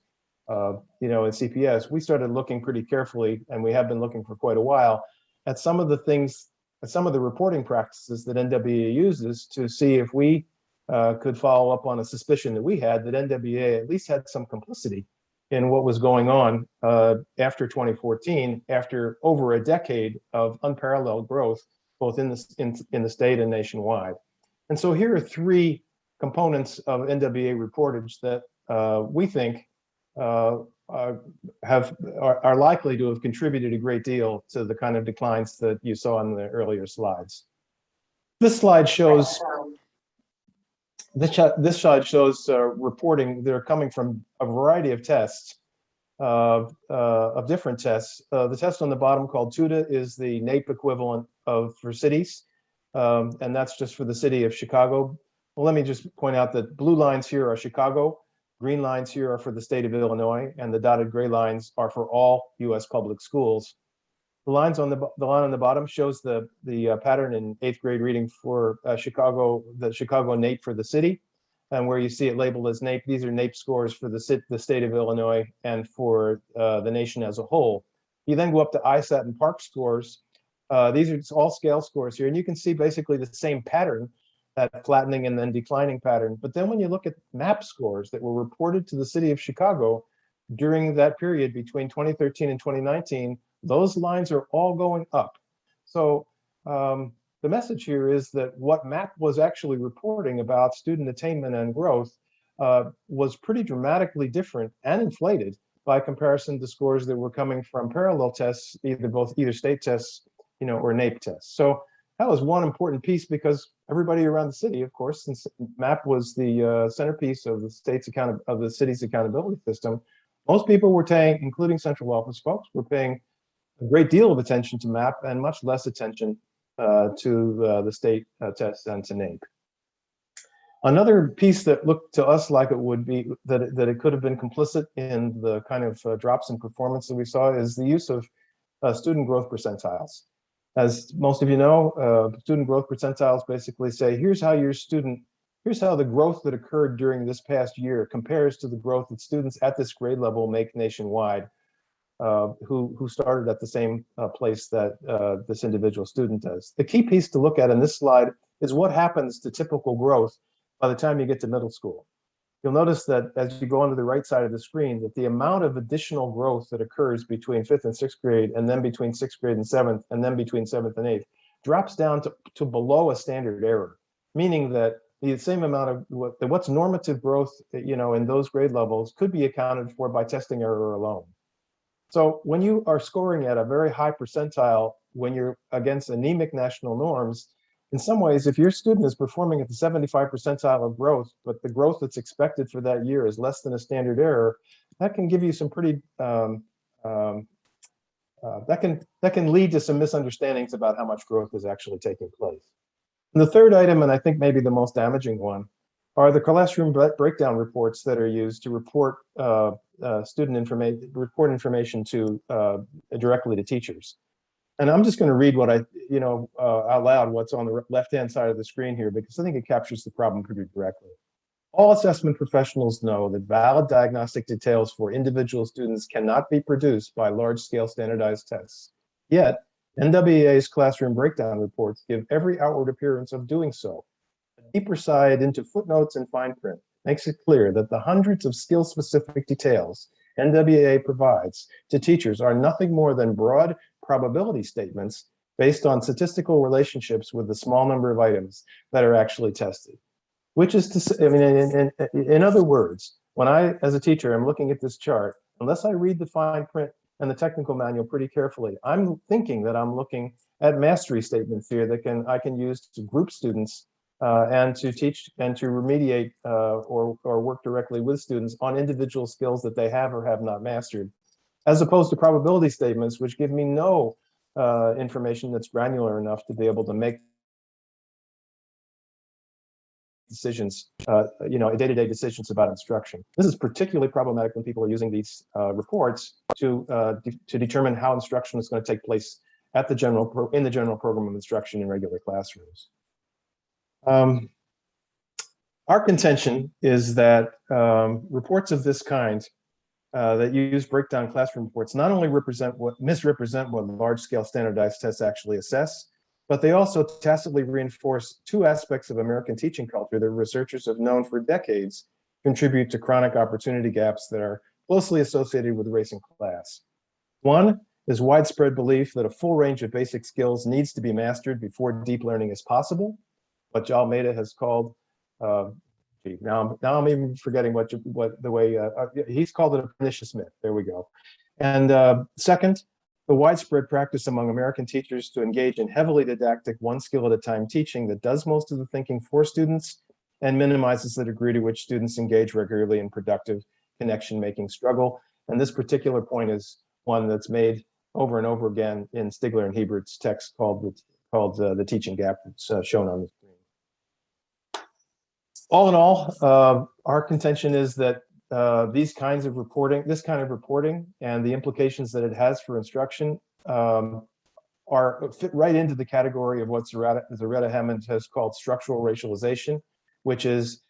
in CPS, we started looking pretty carefully, and we have been looking for quite a while, at some of the things, at some of the reporting practices that NWA uses to see if we could follow up on a suspicion that we had that NWA at least had some complicity in what was going on after 2014, after over a decade of unparalleled growth, both in the state and nationwide. And so here are 3 components of NWA reportage that we think are likely to have contributed a great deal to the kind of declines that you saw in the earlier slides. This slide shows reporting that are coming from a variety of tests, of different tests. The test on the bottom called TUDA is the NAEP equivalent for cities, and that's just for the city of Chicago. Well, let me just point out that blue lines here are Chicago. Green lines here are for the state of Illinois, and the dotted gray lines are for all U.S. public schools. The line on the bottom shows the pattern in 8th grade reading for Chicago, the Chicago NAEP for the city, and where you see it labeled as NAEP, these are NAEP scores for the state of Illinois and for the nation as a whole. You then go up to ISAT and PARCC scores. These are all scale scores here, and you can see basically the same pattern, that flattening and then declining pattern. But then when you look at MAP scores that were reported to the city of Chicago during that period between 2013 and 2019, those lines are all going up. So the message here is that what MAP was actually reporting about student attainment and growth was pretty dramatically different and inflated by comparison to scores that were coming from parallel tests, either state tests, or NAEP tests. So that was one important piece, because everybody around the city, of course, since MAP was the centerpiece of the city's accountability system, most people were paying, including central office folks, were paying a great deal of attention to MAP and much less attention to the state tests and to NAEP. Another piece that looked to us like it would be, that it could have been complicit in the kind of drops in performance that we saw, is the use of student growth percentiles. As most of you know, student growth percentiles basically say, here's how the growth that occurred during this past year compares to the growth that students at this grade level make nationwide, who started at the same place that this individual student does. The key piece to look at in this slide is what happens to typical growth by the time you get to middle school. You'll notice that as you go onto the right side of the screen, that the amount of additional growth that occurs between 5th and 6th grade, and then between 6th grade and 7th, and then between 7th and 8th, drops down to below a standard error, meaning that the same amount of what's normative growth, in those grade levels could be accounted for by testing error alone. So when you are scoring at a very high percentile, when you're against anemic national norms, in some ways, if your student is performing at the 75th percentile of growth, but the growth that's expected for that year is less than a standard error, that can give you some pretty, that can lead to some misunderstandings about how much growth is actually taking place. And the third item, and I think maybe the most damaging one, are the classroom breakdown reports that are used to report information to directly to teachers. And I'm just going to read what out loud what's on the left-hand side of the screen here, because I think it captures the problem pretty directly. All assessment professionals know that valid diagnostic details for individual students cannot be produced by large-scale standardized tests. Yet, NWEA's classroom breakdown reports give every outward appearance of doing so. A deeper side into footnotes and fine print makes it clear that the hundreds of skill-specific details NWEA provides to teachers are nothing more than broad probability statements based on statistical relationships with the small number of items that are actually tested. Which is to say, in other words, when I, as a teacher, am looking at this chart, unless I read the fine print and the technical manual pretty carefully, I'm thinking that I'm looking at mastery statements here that I can use to group students and to teach and to remediate or work directly with students on individual skills that they have or have not mastered, as opposed to probability statements, which give me no information that's granular enough to be able to make decisions, day-to-day decisions about instruction. This is particularly problematic when people are using these reports to determine how instruction is going to take place at the general program of instruction in regular classrooms. Our contention is that reports of this kind that use breakdown classroom reports not only misrepresent what large-scale standardized tests actually assess, but they also tacitly reinforce two aspects of American teaching culture that researchers have known for decades contribute to chronic opportunity gaps that are closely associated with race and class. One is widespread belief that a full range of basic skills needs to be mastered before deep learning is possible, what Almeida has called, now I'm even forgetting he's called it a pernicious myth. There we go. And second, the widespread practice among American teachers to engage in heavily didactic, one skill at a time teaching that does most of the thinking for students and minimizes the degree to which students engage regularly in productive connection-making struggle. And this particular point is one that's made over and over again in Stigler and Hebert's text called The Teaching Gap, that's shown on the screen. All in all, our contention is that this kind of reporting and the implications that it has for instruction fit right into the category of what Zaretta Hammond has called structural racialization, which is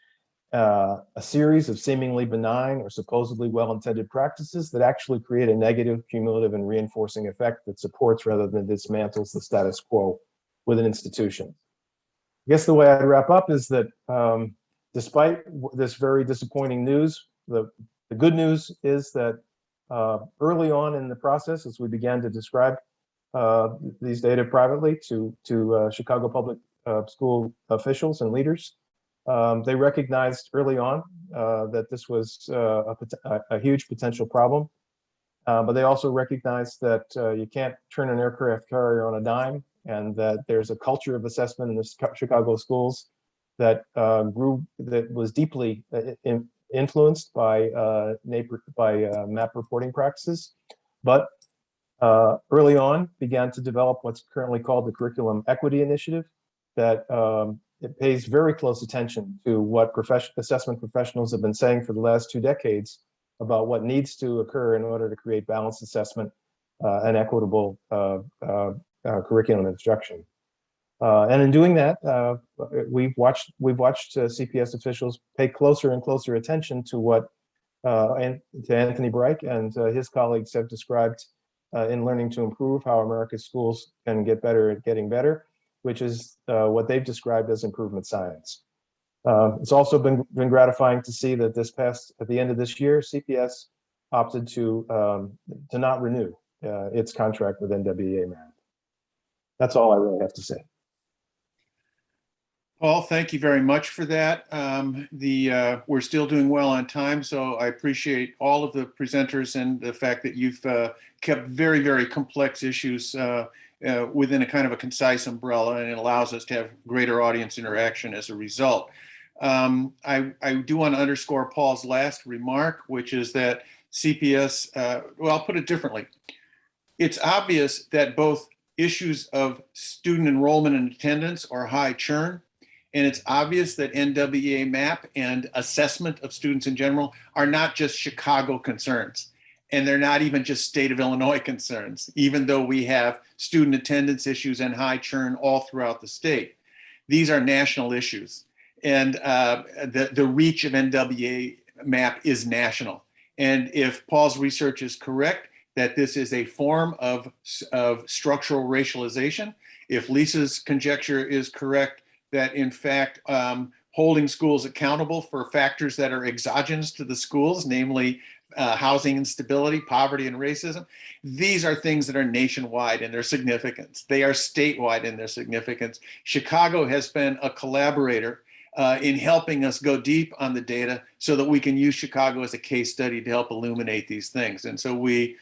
a series of seemingly benign or supposedly well-intended practices that actually create a negative, cumulative, and reinforcing effect that supports rather than dismantles the status quo with an institution. I guess the way I'd wrap up is that despite this very disappointing news, the good news is that early on in the process, as we began to describe these data privately to Chicago public school officials and leaders, they recognized early on that this was a huge potential problem, but they also recognized that you can't turn an aircraft carrier on a dime, and that there's a culture of assessment in the Chicago schools that was deeply influenced by MAP reporting practices, but early on began to develop what's currently called the Curriculum Equity Initiative that it pays very close attention to what assessment professionals have been saying for the last 2 decades about what needs to occur in order to create balanced assessment and equitable curriculum instruction. And in doing that, we've watched CPS officials pay closer and closer attention to what to Anthony Breich and his colleagues have described in Learning to Improve, how America's schools can get better at getting better, which is what they've described as improvement science. It's also been gratifying to see that at the end of this year, CPS opted to not renew its contract with NWEA Math. That's all I really have to say. Paul, thank you very much for that. We're still doing well on time, so I appreciate all of the presenters and the fact that you've kept very, very complex issues within a kind of a concise umbrella, and it allows us to have greater audience interaction as a result. I do want to underscore Paul's last remark, which is that CPS, well, I'll put it differently. It's obvious that both issues of student enrollment and attendance are high churn. And it's obvious that NWEA MAP and assessment of students in general are not just Chicago concerns. And they're not even just state of Illinois concerns, even though we have student attendance issues and high churn all throughout the state. These are national issues. And the reach of NWEA MAP is national. And if Paul's research is correct, that this is a form of structural racialization, if Lisa's conjecture is correct, that in fact, holding schools accountable for factors that are exogenous to the schools, namely housing instability, poverty, and racism. These are things that are nationwide in their significance. They are statewide in their significance. Chicago has been a collaborator in helping us go deep on the data so that we can use Chicago as a case study to help illuminate these things. And so we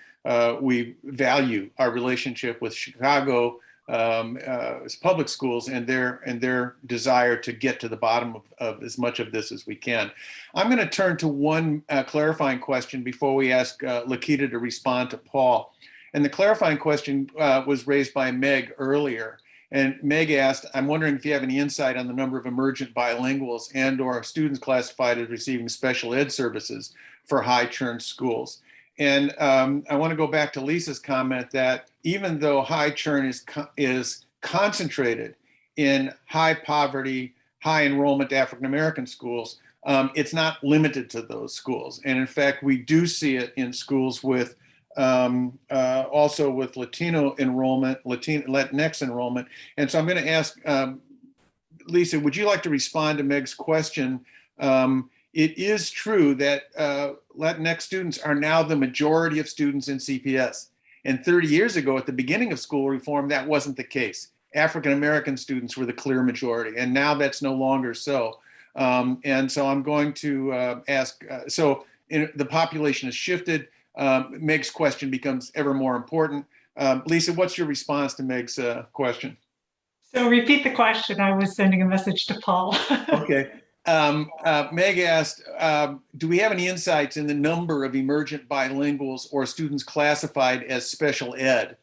value our relationship with Chicago public schools and their desire to get to the bottom of as much of this as we can. I'm going to turn to one clarifying question before we ask Lakita to respond to Paul. And the clarifying question was raised by Meg earlier. And Meg asked, I'm wondering if you have any insight on the number of emergent bilinguals and or students classified as receiving special ed services for high churn schools. And I want to go back to Lisa's comment that even though high churn is concentrated in high poverty, high enrollment African-American schools, it's not limited to those schools. And in fact, we do see it in schools with also with Latino enrollment, Latinx enrollment. And so I'm going to ask Lisa, would you like to respond to Meg's question? It is true that Latinx students are now the majority of students in CPS. And 30 years ago, at the beginning of school reform, that wasn't the case. African-American students were the clear majority, and now that's no longer so. And so I'm going to ask, the population has shifted. Meg's question becomes ever more important. Lisa, what's your response to Meg's question? So repeat the question. I was sending a message to Paul. Okay. Meg asked, do we have any insights in the number of emergent bilinguals or students classified as special ed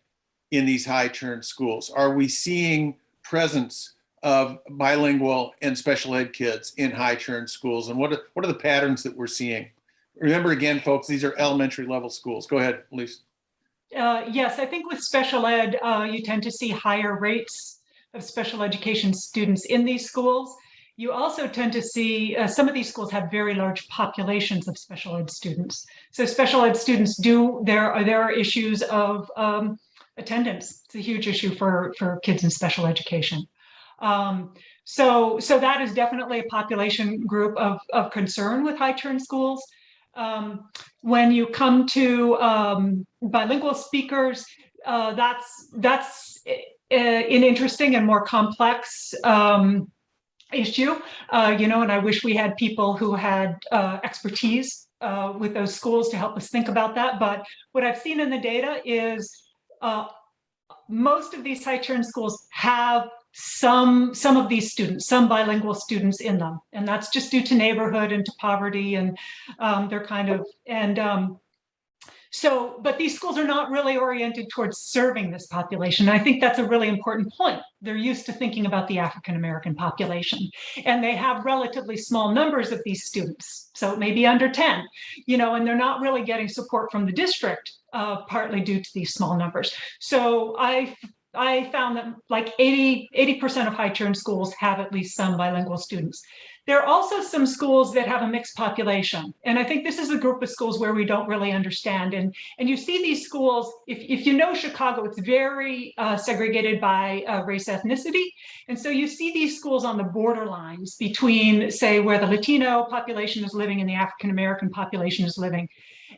in these high churn schools? Are we seeing presence of bilingual and special ed kids in high churn schools? And what are the patterns that we're seeing? Remember again, folks, these are elementary level schools. Go ahead, Lisa. Yes, I think with special ed, you tend to see higher rates of special education students in these schools. You also tend to see some of these schools have very large populations of special ed students. So special ed students there are issues of attendance. It's a huge issue for kids in special education. So that is definitely a population group of concern with high churn schools. When you come to bilingual speakers, that's an interesting and more complex issue, and I wish we had people who had expertise with those schools to help us think about that. But what I've seen in the data is most of these high churn schools have some of these students, some bilingual students in them, and that's just due to neighborhood and to poverty, and they're kind of So, but these schools are not really oriented towards serving this population. And I think that's a really important point. They're used to thinking about the African American population, and they have relatively small numbers of these students. So it may be under 10, and they're not really getting support from the district, partly due to these small numbers. So I found that like 80% of high churn schools have at least some bilingual students. There are also some schools that have a mixed population. And I think this is a group of schools where we don't really understand. And you see these schools, if you know Chicago, it's very segregated by race ethnicity. And so you see these schools on the borderlines between, say, where the Latino population is living and the African American population is living.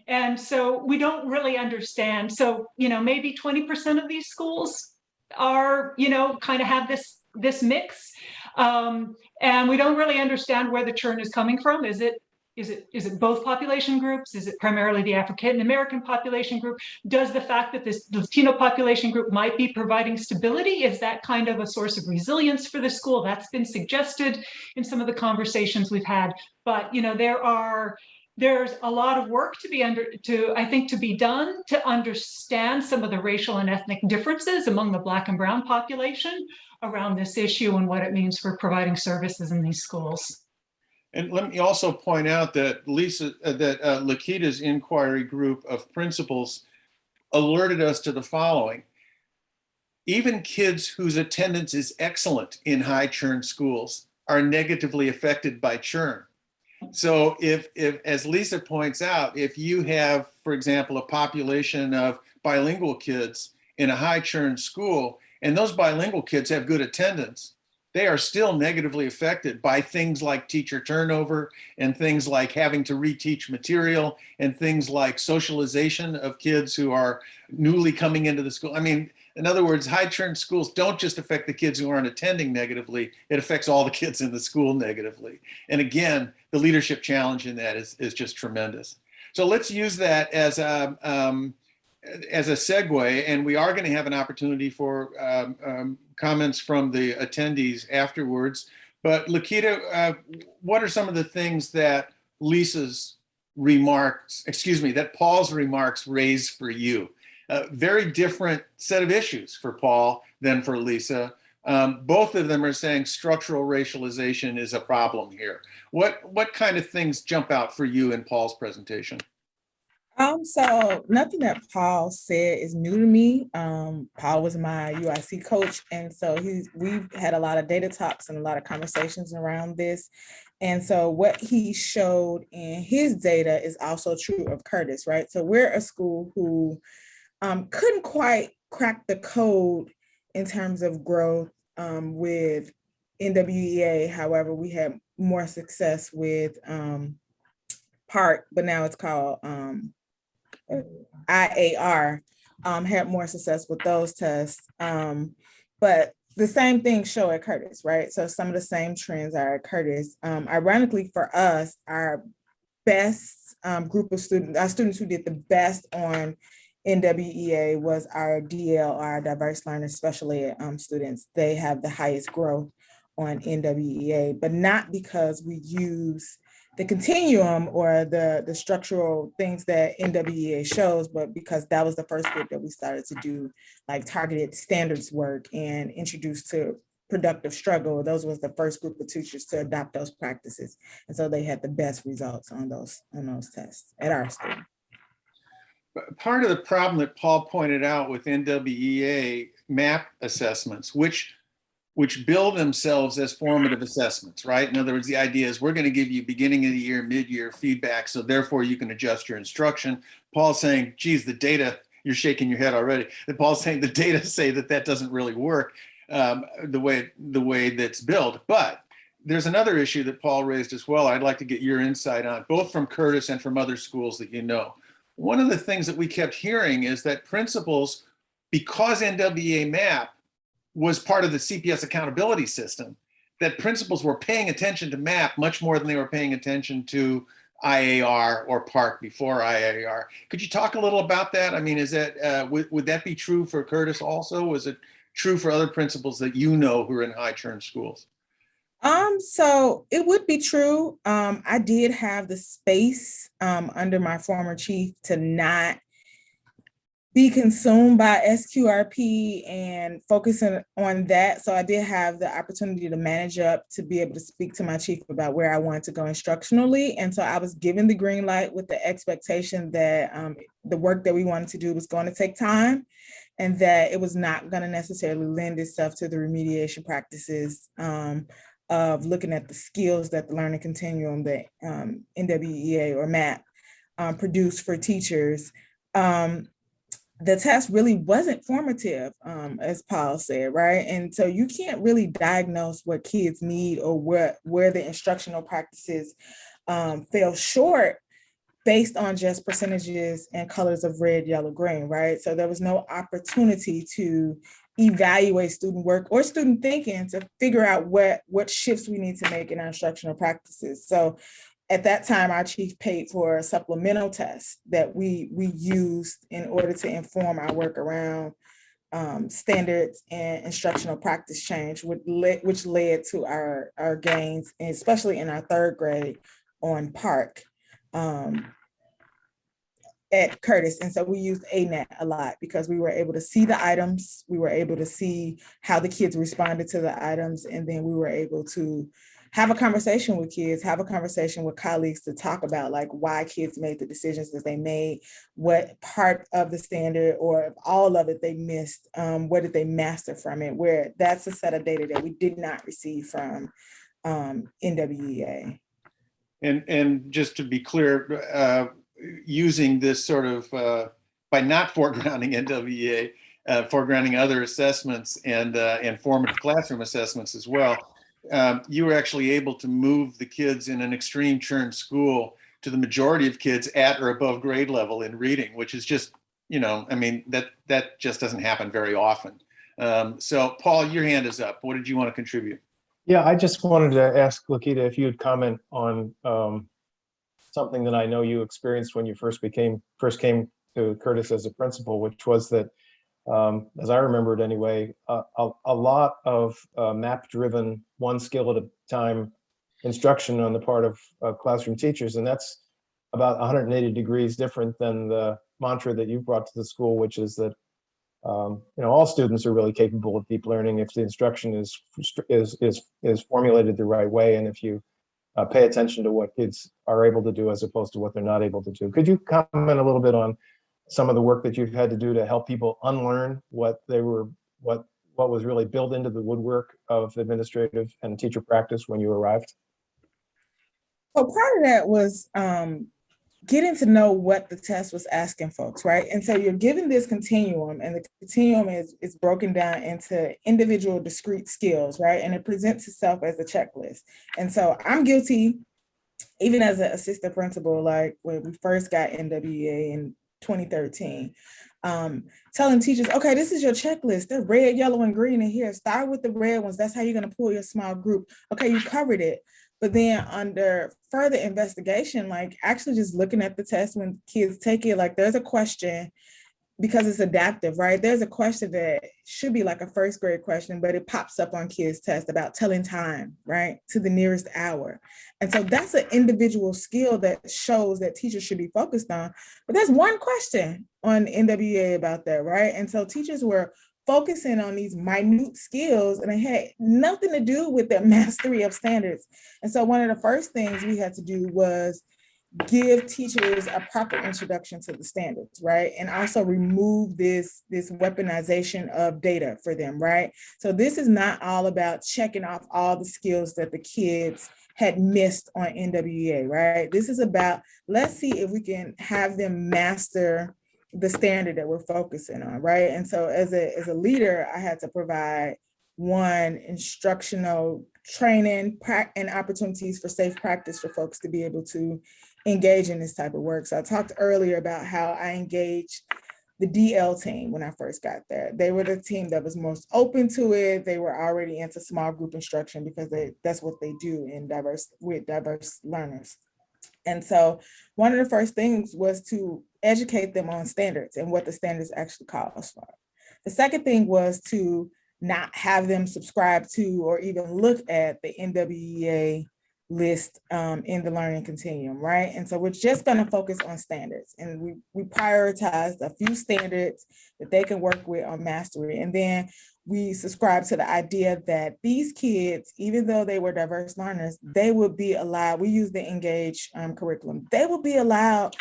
And so we don't really understand. So, maybe 20% of these schools are, kind of have this mix. And we don't really understand where the churn is coming from. Is it both population groups? Is it primarily the African American population group? Does the fact that this Latino population group might be providing stability, is that kind of a source of resilience for the school? That's been suggested in some of the conversations we've had. But there's a lot of work to be done to understand some of the racial and ethnic differences among the Black and brown population around this issue and what it means for providing services in these schools. And let me also point out that Lakita's inquiry group of principals alerted us to the following. Even kids whose attendance is excellent in high churn schools are negatively affected by churn. So if, as Lisa points out, if you have, for example, a population of bilingual kids in a high churn school, and those bilingual kids have good attendance, they are still negatively affected by things like teacher turnover and things like having to reteach material and things like socialization of kids who are newly coming into the school. I mean, in other words, high churn schools don't just affect the kids who aren't attending negatively, it affects all the kids in the school negatively. And again, the leadership challenge in that is just tremendous. So let's use that as a segue, and we are going to have an opportunity for comments from the attendees afterwards. But Lakita, what are some of the things that that Paul's remarks raised for you? Very different set of issues for Paul than for Lisa. Both of them are saying structural racialization is a problem here. What kind of things jump out for you in Paul's presentation? So nothing that Paul said is new to me. Paul was my UIC coach, and so we've had a lot of data talks and a lot of conversations around this. And so what he showed in his data is also true of Curtis, right? So we're a school who couldn't quite crack the code in terms of growth with NWEA. However, we had more success with PARC, but now it's called IAR, had more success with those tests. But the same things show at Curtis, right? So some of the same trends are at Curtis. Ironically for us, our best group of students, our students who did the best on NWEA was our DL, our diverse learner special ed students. They have the highest growth on NWEA, but not because we use the continuum or the structural things that NWEA shows, but because that was the first group that we started to do like targeted standards work and introduced to productive struggle. Those was the first group of teachers to adopt those practices. And so they had the best results on those tests at our school. Part of the problem that Paul pointed out with NWEA MAP assessments, which build themselves as formative assessments, right? In other words, the idea is we're going to give you beginning of the year, mid-year feedback, so therefore you can adjust your instruction. Paul's saying, geez, the data, you're shaking your head already. And Paul's saying the data say that doesn't really work the way that's built. But there's another issue that Paul raised as well. I'd like to get your insight on, both from Curtis and from other schools that you know. One of the things that we kept hearing is that principals, because NWEA MAP was part of the CPS Accountability System, that principals were paying attention to MAP much more than they were paying attention to IAR or PARC before IAR. Could you talk a little about that? I mean, is that would that be true for Curtis also? Was it true for other principals that you know who are in high churn schools? So it would be true. I did have the space under my former chief to not be consumed by SQRP and focusing on that. So I did have the opportunity to manage up to be able to speak to my chief about where I wanted to go instructionally. And so I was given the green light with the expectation that the work that we wanted to do was going to take time and that it was not going to necessarily lend itself to the remediation practices of looking at the skills that the learning continuum that NWEA or MAP produced for teachers. The test really wasn't formative, as Paul said, right? And so you can't really diagnose what kids need or where the instructional practices fell short based on just percentages and colors of red, yellow, green, right? So there was no opportunity to evaluate student work or student thinking to figure out what shifts we need to make in our instructional practices. So at that time, our chief paid for a supplemental test that we used in order to inform our work around standards and instructional practice change, which led to our gains, especially in our third grade on PARC at Curtis. And so we used ANET a lot because we were able to see the items, we were able to see how the kids responded to the items, and then we were able to have a conversation with kids, have a conversation with colleagues to talk about like why kids made the decisions that they made, what part of the standard or all of it they missed, what did they master from it, where that's a set of data that we did not receive from NWEA. And just to be clear, using this sort of, by not foregrounding NWEA, foregrounding other assessments and formative classroom assessments as well, you were actually able to move the kids in an extreme churn school to the majority of kids at or above grade level in reading, which is just, I mean, that just doesn't happen very often. So Paul, your hand is up. What did you want to contribute? Yeah, I just wanted to ask Lakita if you would comment on something that I know you experienced when you first came to Curtis as a principal, which was that, as I remember it anyway, a lot of map-driven, one skill at a time instruction on the part of classroom teachers, and that's about 180 degrees different than the mantra that you brought to the school, which is that all students are really capable of deep learning if the instruction is formulated the right way, and if you pay attention to what kids are able to do as opposed to what they're not able to do. Could you comment a little bit on some of the work that you've had to do to help people unlearn what was really built into the woodwork of administrative and teacher practice when you arrived? Well, part of that was getting to know what the test was asking folks, right? And so you're given this continuum, and the continuum is broken down into individual discrete skills, right? And it presents itself as a checklist. And so I'm guilty, even as an assistant principal, like when we first got NWEA in 2013, telling teachers, okay, this is your checklist. They're red, yellow, and green in here. Start with the red ones. That's how you're going to pull your small group. Okay, you covered it. But then under further investigation, like actually just looking at the test when kids take it, like there's a question, because it's adaptive, right? There's a question that should be like a first grade question, but it pops up on kids' test about telling time, right, to the nearest hour. And so that's an individual skill that shows that teachers should be focused on. But there's one question on NWEA about that, right? And so teachers were focusing on these minute skills, and it had nothing to do with their mastery of standards. And so one of the first things we had to do was give teachers a proper introduction to the standards, right? And also remove this weaponization of data for them, right? So this is not all about checking off all the skills that the kids had missed on NWEA, right? This is about, let's see if we can have them master the standard that we're focusing on, right? And so as a leader, I had to provide one, instructional training and opportunities for safe practice for folks to be able to engage in this type of work. So I talked earlier about how I engaged the DL team when I first got there. They were the team that was most open to it. They were already into small group instruction because that's what they do with diverse learners. And so one of the first things was to educate them on standards and what the standards actually calls for. The second thing was to not have them subscribe to or even look at the NWEA list in the learning continuum, right? And so we're just going to focus on standards, and we prioritized a few standards that they can work with on mastery. And then we subscribe to the idea that these kids, even though they were diverse learners, they would be allowed, we use the Engage curriculum, they would be allowed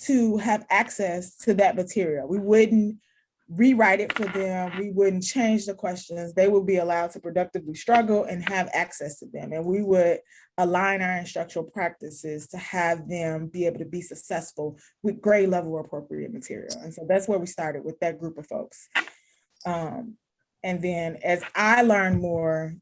to have access to that material. We wouldn't rewrite it for them. We wouldn't change the questions. They would be allowed to productively struggle and have access to them. And we would align our instructional practices to have them be able to be successful with grade level appropriate material. And so that's where we started with that group of folks. And then as I learned more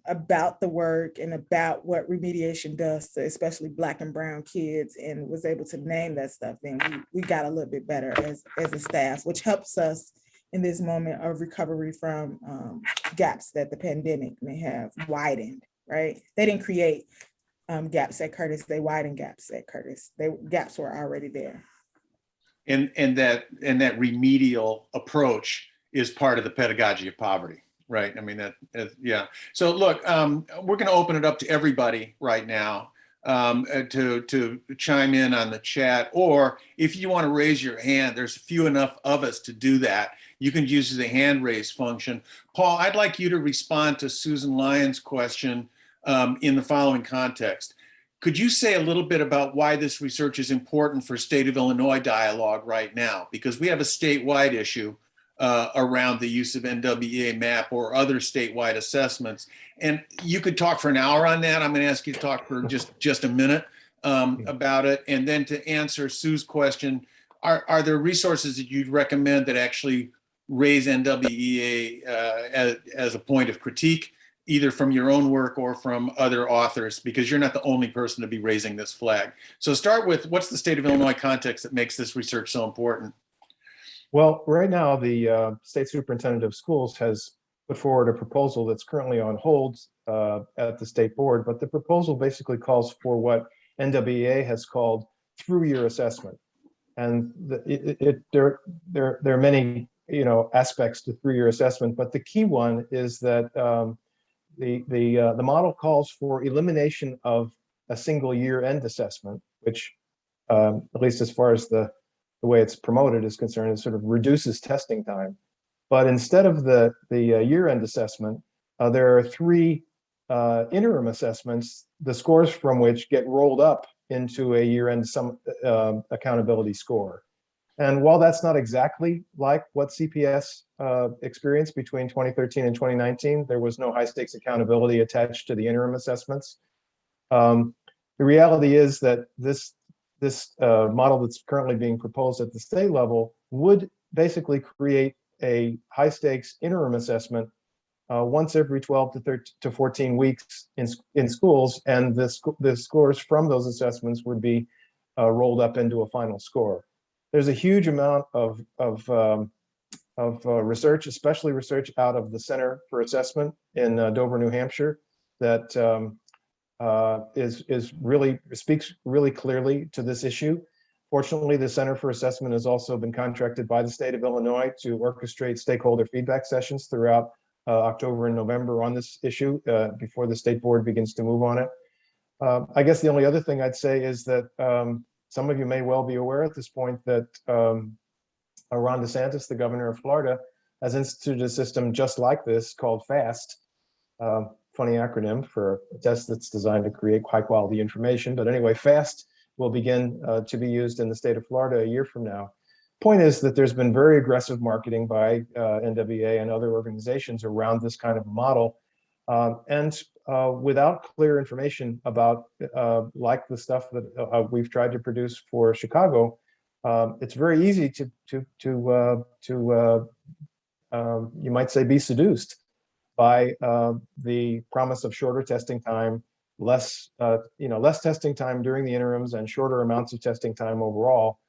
about the work and about what remediation does to especially Black and brown kids, and was able to name that stuff, then we got a little bit better as a staff, which helps us in this moment of recovery from gaps that the pandemic may have widened, right? They didn't create gaps at Curtis, they widened gaps at Curtis. Gaps were already there. And that remedial approach is part of the pedagogy of poverty. Right. I mean, yeah. So look, we're going to open it up to everybody right now to chime in on the chat, or if you want to raise your hand, there's few enough of us to do that. You can use the hand raise function. Paul, I'd like you to respond to Susan Lyon's question in the following context. Could you say a little bit about why this research is important for state of Illinois dialogue right now? Because we have a statewide issue around the use of NWEA MAP or other statewide assessments. And you could talk for an hour on that. I'm going to ask you to talk for just a minute about it. And then to answer Sue's question, are there resources that you'd recommend that actually raise NWEA as a point of critique, either from your own work or from other authors, because you're not the only person to be raising this flag. So start with, what's the state of Illinois context that makes this research so important? Well, right now, the state superintendent of schools has put forward a proposal that's currently on hold at the state board, but the proposal basically calls for what NWEA has called through-year assessment. And there are many aspects to through-year assessment, but the key one is that the model calls for elimination of a single year-end assessment, which at least as far as the way it's promoted is concerned, it sort of reduces testing time. But instead of the year-end assessment, there are three interim assessments, the scores from which get rolled up into a year-end accountability score. And while that's not exactly like what CPS experienced between 2013 and 2019, there was no high-stakes accountability attached to the interim assessments. The reality is that this model that's currently being proposed at the state level would basically create a high stakes interim assessment once every 12 to 14 weeks in schools, and the scores from those assessments would be rolled up into a final score. There's a huge amount of research, especially research out of the Center for Assessment in Dover, New Hampshire, that speaks really clearly to this issue. Fortunately, the Center for Assessment has also been contracted by the state of Illinois to orchestrate stakeholder feedback sessions throughout October and November on this issue before the state board begins to move on it. I guess the only other thing I'd say is that some of you may well be aware at this point that Ron DeSantis, the governor of Florida, has instituted a system just like this called FAST. Funny acronym for a test that's designed to create high quality information. But anyway, FAST will begin to be used in the state of Florida a year from now. Point is that there's been very aggressive marketing by NWEA and other organizations around this kind of model. And without clear information about like the stuff that we've tried to produce for Chicago, it's very easy to you might say, be seduced by the promise of shorter testing time, less testing time during the interims, and shorter amounts of testing time overall.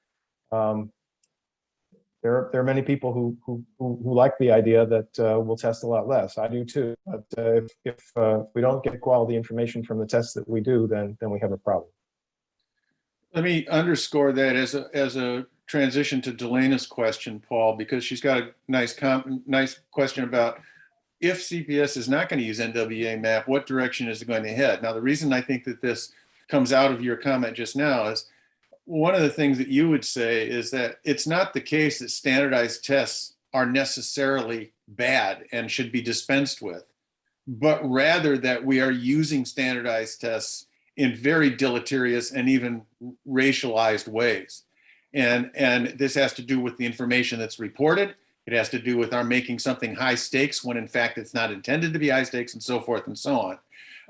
There are many people who like the idea that we'll test a lot less. I do too. But if we don't get quality information from the tests that we do, then we have a problem. Let me underscore that as a transition to Delena's question, Paul, because she's got a nice question about if CPS is not going to use NWA map, what direction is it going to head? Now, the reason I think that this comes out of your comment just now is one of the things that you would say is that it's not the case that standardized tests are necessarily bad and should be dispensed with, but rather that we are using standardized tests in very deleterious and even racialized ways. And this has to do with the information that's reported. It has to do with our making something high stakes when in fact it's not intended to be high stakes, and so forth and so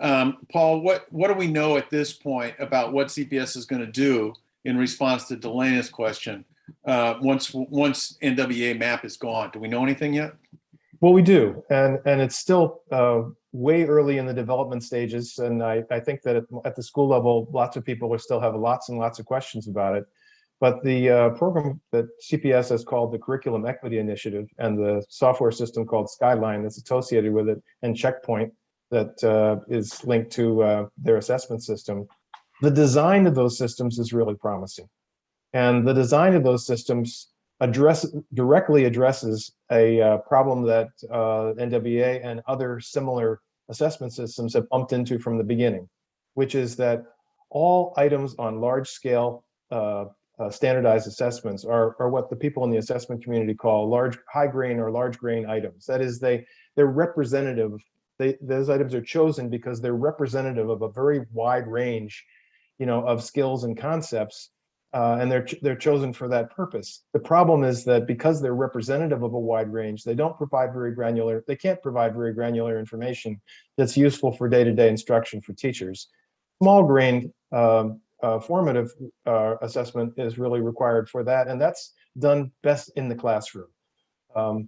on. Paul, what do we know at this point about what CPS is going to do in response to Delena's question once NWA map is gone? Do we know anything yet? Well, we do, and it's still way early in the development stages, and I think that at the school level, lots of people will still have lots and lots of questions about it. But the program that CPS has called the Curriculum Equity Initiative, and the software system called Skyline that's associated with it, and Checkpoint that is linked to their assessment system, the design of those systems is really promising. And the design of those systems directly addresses a problem that NWA and other similar assessment systems have bumped into from the beginning, which is that all items on large scale standardized assessments are what the people in the assessment community call high grain or large grain items. That is, they're representative. Those items are chosen because they're representative of a very wide range, of skills and concepts, and they're chosen for that purpose. The problem is that because they're representative of a wide range, they can't provide very granular information that's useful for day-to-day instruction for teachers. Small grained formative assessment is really required for that, and that's done best in the classroom. What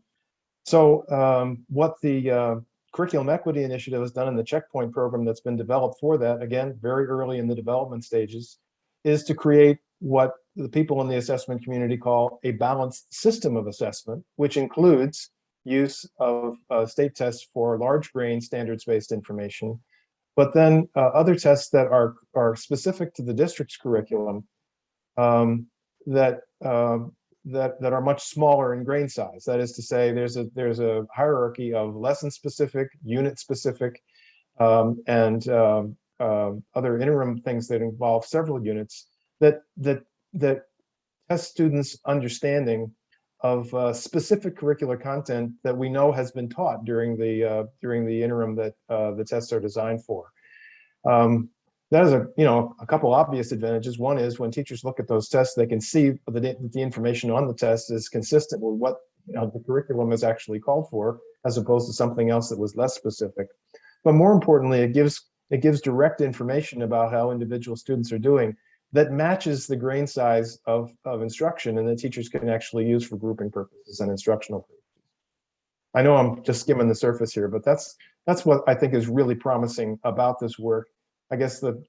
the Curriculum Equity Initiative has done in the Checkpoint program that's been developed for that, again, very early in the development stages, is to create what the people in the assessment community call a balanced system of assessment, which includes use of state tests for large grain standards-based information, but then other tests that are specific to the district's curriculum that are much smaller in grain size. That is to say, there's a hierarchy of lesson-specific, unit-specific, and other interim things that involve several units that test students' understanding of specific curricular content that we know has been taught during the interim that the tests are designed for. That is a couple obvious advantages. One is when teachers look at those tests, they can see that the information on the test is consistent with what the curriculum is actually called for, as opposed to something else that was less specific. But more importantly, it gives direct information about how individual students are doing that matches the grain size of instruction, and that teachers can actually use for grouping purposes and instructional purposes. I know I'm just skimming the surface here, but that's what I think is really promising about this work. I guess the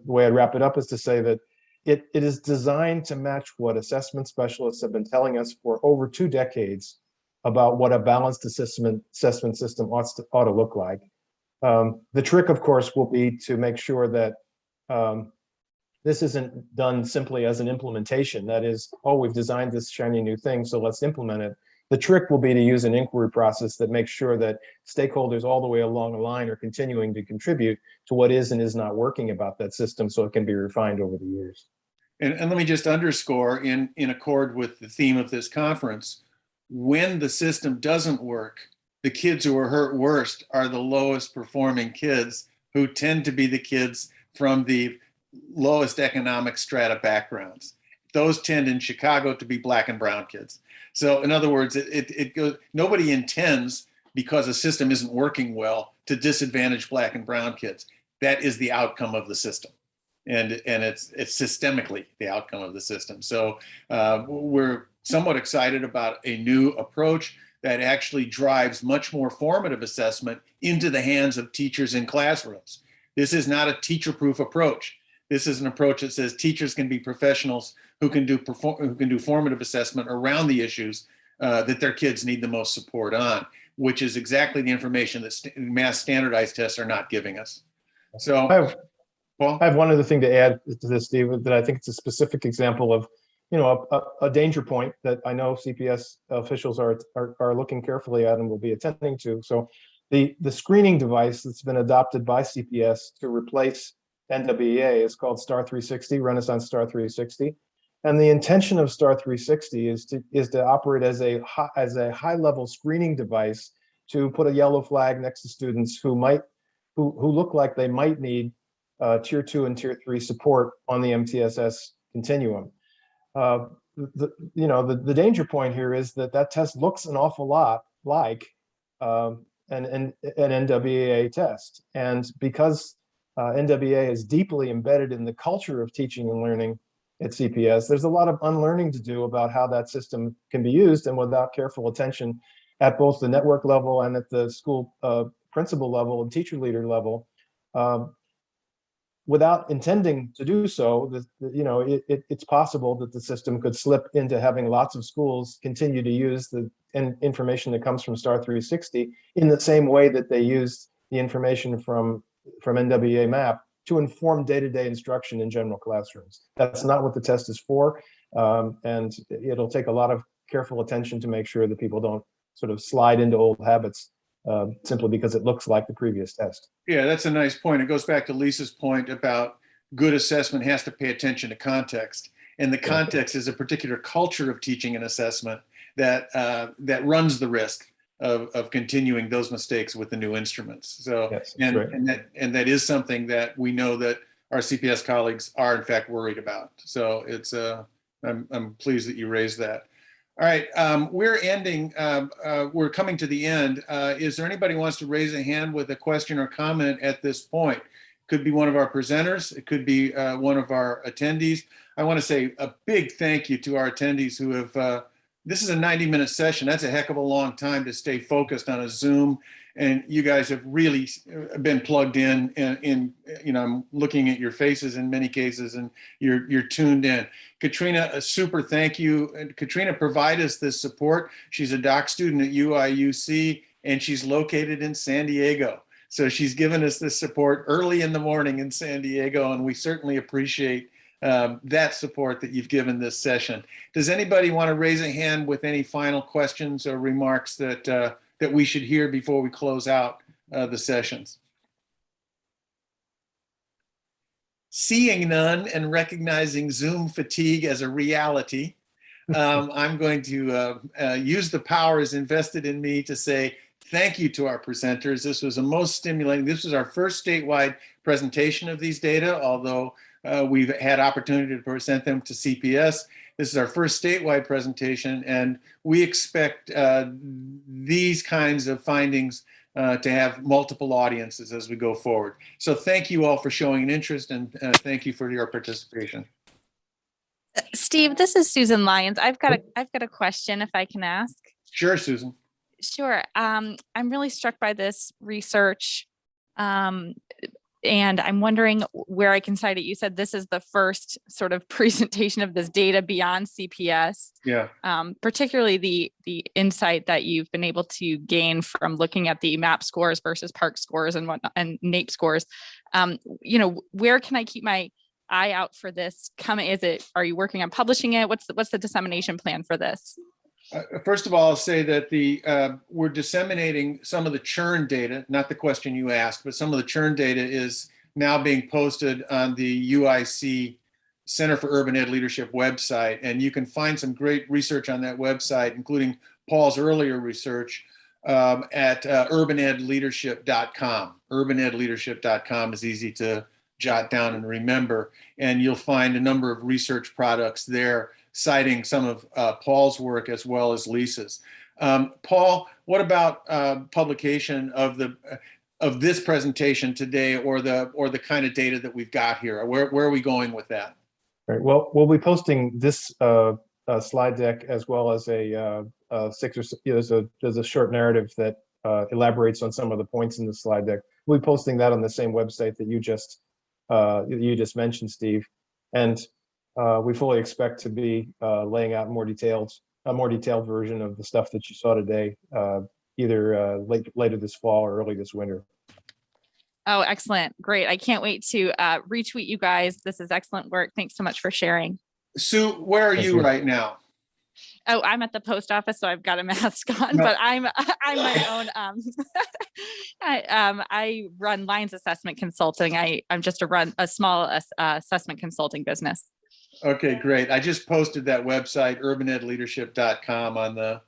way I'd wrap it up is to say that it is designed to match what assessment specialists have been telling us for over 2 decades about what a balanced assessment system ought to look like. The trick, of course, will be to make sure that this isn't done simply as an implementation. That is, we've designed this shiny new thing, so let's implement it. The trick will be to use an inquiry process that makes sure that stakeholders all the way along the line are continuing to contribute to what is and is not working about that system, so it can be refined over the years. And let me just underscore, in accord with the theme of this conference, when the system doesn't work, the kids who are hurt worst are the lowest performing kids, who tend to be the kids from the lowest economic strata backgrounds. Those tend in Chicago to be Black and brown kids. So in other words, it goes, nobody intends, because a system isn't working well, to disadvantage Black and brown kids. That is the outcome of the system. And it's systemically the outcome of the system. So we're somewhat excited about a new approach that actually drives much more formative assessment into the hands of teachers in classrooms. This is not a teacher-proof approach. This is an approach that says teachers can be professionals who can do formative assessment around the issues that their kids need the most support on, which is exactly the information that mass standardized tests are not giving us. So I have one other thing to add to this, Steve, that I think it's a specific example of, a danger point that I know CPS officials are looking carefully at and will be attending to. So The screening device that's been adopted by CPS to replace NWEA is called Star 360, Renaissance Star 360. And the intention of Star 360 is to operate as a high level screening device to put a yellow flag next to students who look like they might need tier 2 and tier 3 support on the MTSS continuum. The danger point here is that test looks an awful lot like an NWEA test. And because NWEA is deeply embedded in the culture of teaching and learning at CPS, there's a lot of unlearning to do about how that system can be used, and without careful attention at both the network level and at the school principal level and teacher leader level, without intending to do so, it's possible that the system could slip into having lots of schools continue to use the information that comes from Star 360 in the same way that they use the information from NWEA MAP to inform day-to-day instruction in general classrooms. That's not what the test is for, and it'll take a lot of careful attention to make sure that people don't sort of slide into old habits simply because it looks like the previous test. Yeah, that's a nice point. It goes back to Lisa's point about good assessment has to pay attention to context. And the context is a particular culture of teaching and assessment that runs the risk of continuing those mistakes with the new instruments. So, yes, and that is something that we know that our CPS colleagues are in fact worried about. So it's I'm pleased that you raised that. All right, we're ending. We're coming to the end. Is there anybody who wants to raise a hand with a question or comment at this point? Could be one of our presenters. It could be one of our attendees. I want to say a big thank you to our attendees who have, this is a 90-minute session. That's a heck of a long time to stay focused on a Zoom. And you guys have really been plugged in, and I'm looking at your faces in many cases, and you're tuned in. Katrina, a super thank you. And Katrina provided us this support. She's a doc student at UIUC, and she's located in San Diego. So she's given us this support early in the morning in San Diego, and we certainly appreciate that support that you've given this session. Does anybody want to raise a hand with any final questions or remarks that we should hear before we close out the sessions? Seeing none and recognizing Zoom fatigue as a reality, I'm going to use the powers invested in me to say thank you to our presenters. This was a most stimulating. This was our first statewide presentation of these data, although we've had opportunity to present them to CPS. This is our first statewide presentation, and we expect these kinds of findings to have multiple audiences as we go forward. So thank you all for showing an interest, and thank you for your participation. Steve, this is Susan Lyons. I've got a question, if I can ask. Sure, Susan. Sure. I'm really struck by this research. And I'm wondering where I can cite it. You said this is the first sort of presentation of this data beyond CPS. Yeah. Particularly the insight that you've been able to gain from looking at the MAP scores versus PARCC scores and whatnot, and NAEP scores. Where can I keep my eye out for this coming? Are you working on publishing it? What's the dissemination plan for this? First of all, I'll say that we're disseminating some of the churn data, not the question you asked, but some of the churn data is now being posted on the UIC Center for Urban Ed Leadership website. And you can find some great research on that website, including Paul's earlier research at urbanedleadership.com. Urbanedleadership.com is easy to jot down and remember. And you'll find a number of research products there citing some of Paul's work as well as Lisa's. Paul, what about publication of this presentation today, or the kind of data that we've got here? Where are we going with that? Right. Well, we'll be posting this slide deck as well as there's a short narrative that elaborates on some of the points in the slide deck. We'll be posting that on the same website that you just mentioned, Steve, and we fully expect to be laying out a more detailed version of the stuff that you saw today, either later this fall or early this winter. Oh, excellent. Great. I can't wait to retweet you guys. This is excellent work. Thanks so much for sharing. Sue, where are you right now? Oh, I'm at the post office, so I've got a mask on, No. but I'm my own. I run Lines Assessment Consulting. I'm just a small assessment consulting business. Okay, great. I just posted that website, urbanedleadership.com on the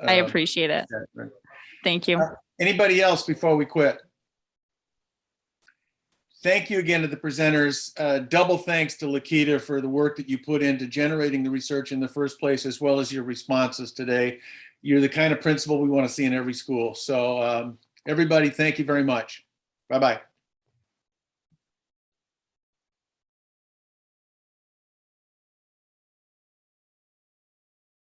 I appreciate it. right. Thank you. Anybody else before we quit? Thank you again to the presenters. Double thanks to Lakita for the work that you put into generating the research in the first place, as well as your responses today. You're the kind of principal we want to see in every school. So everybody, thank you very much. Bye-bye.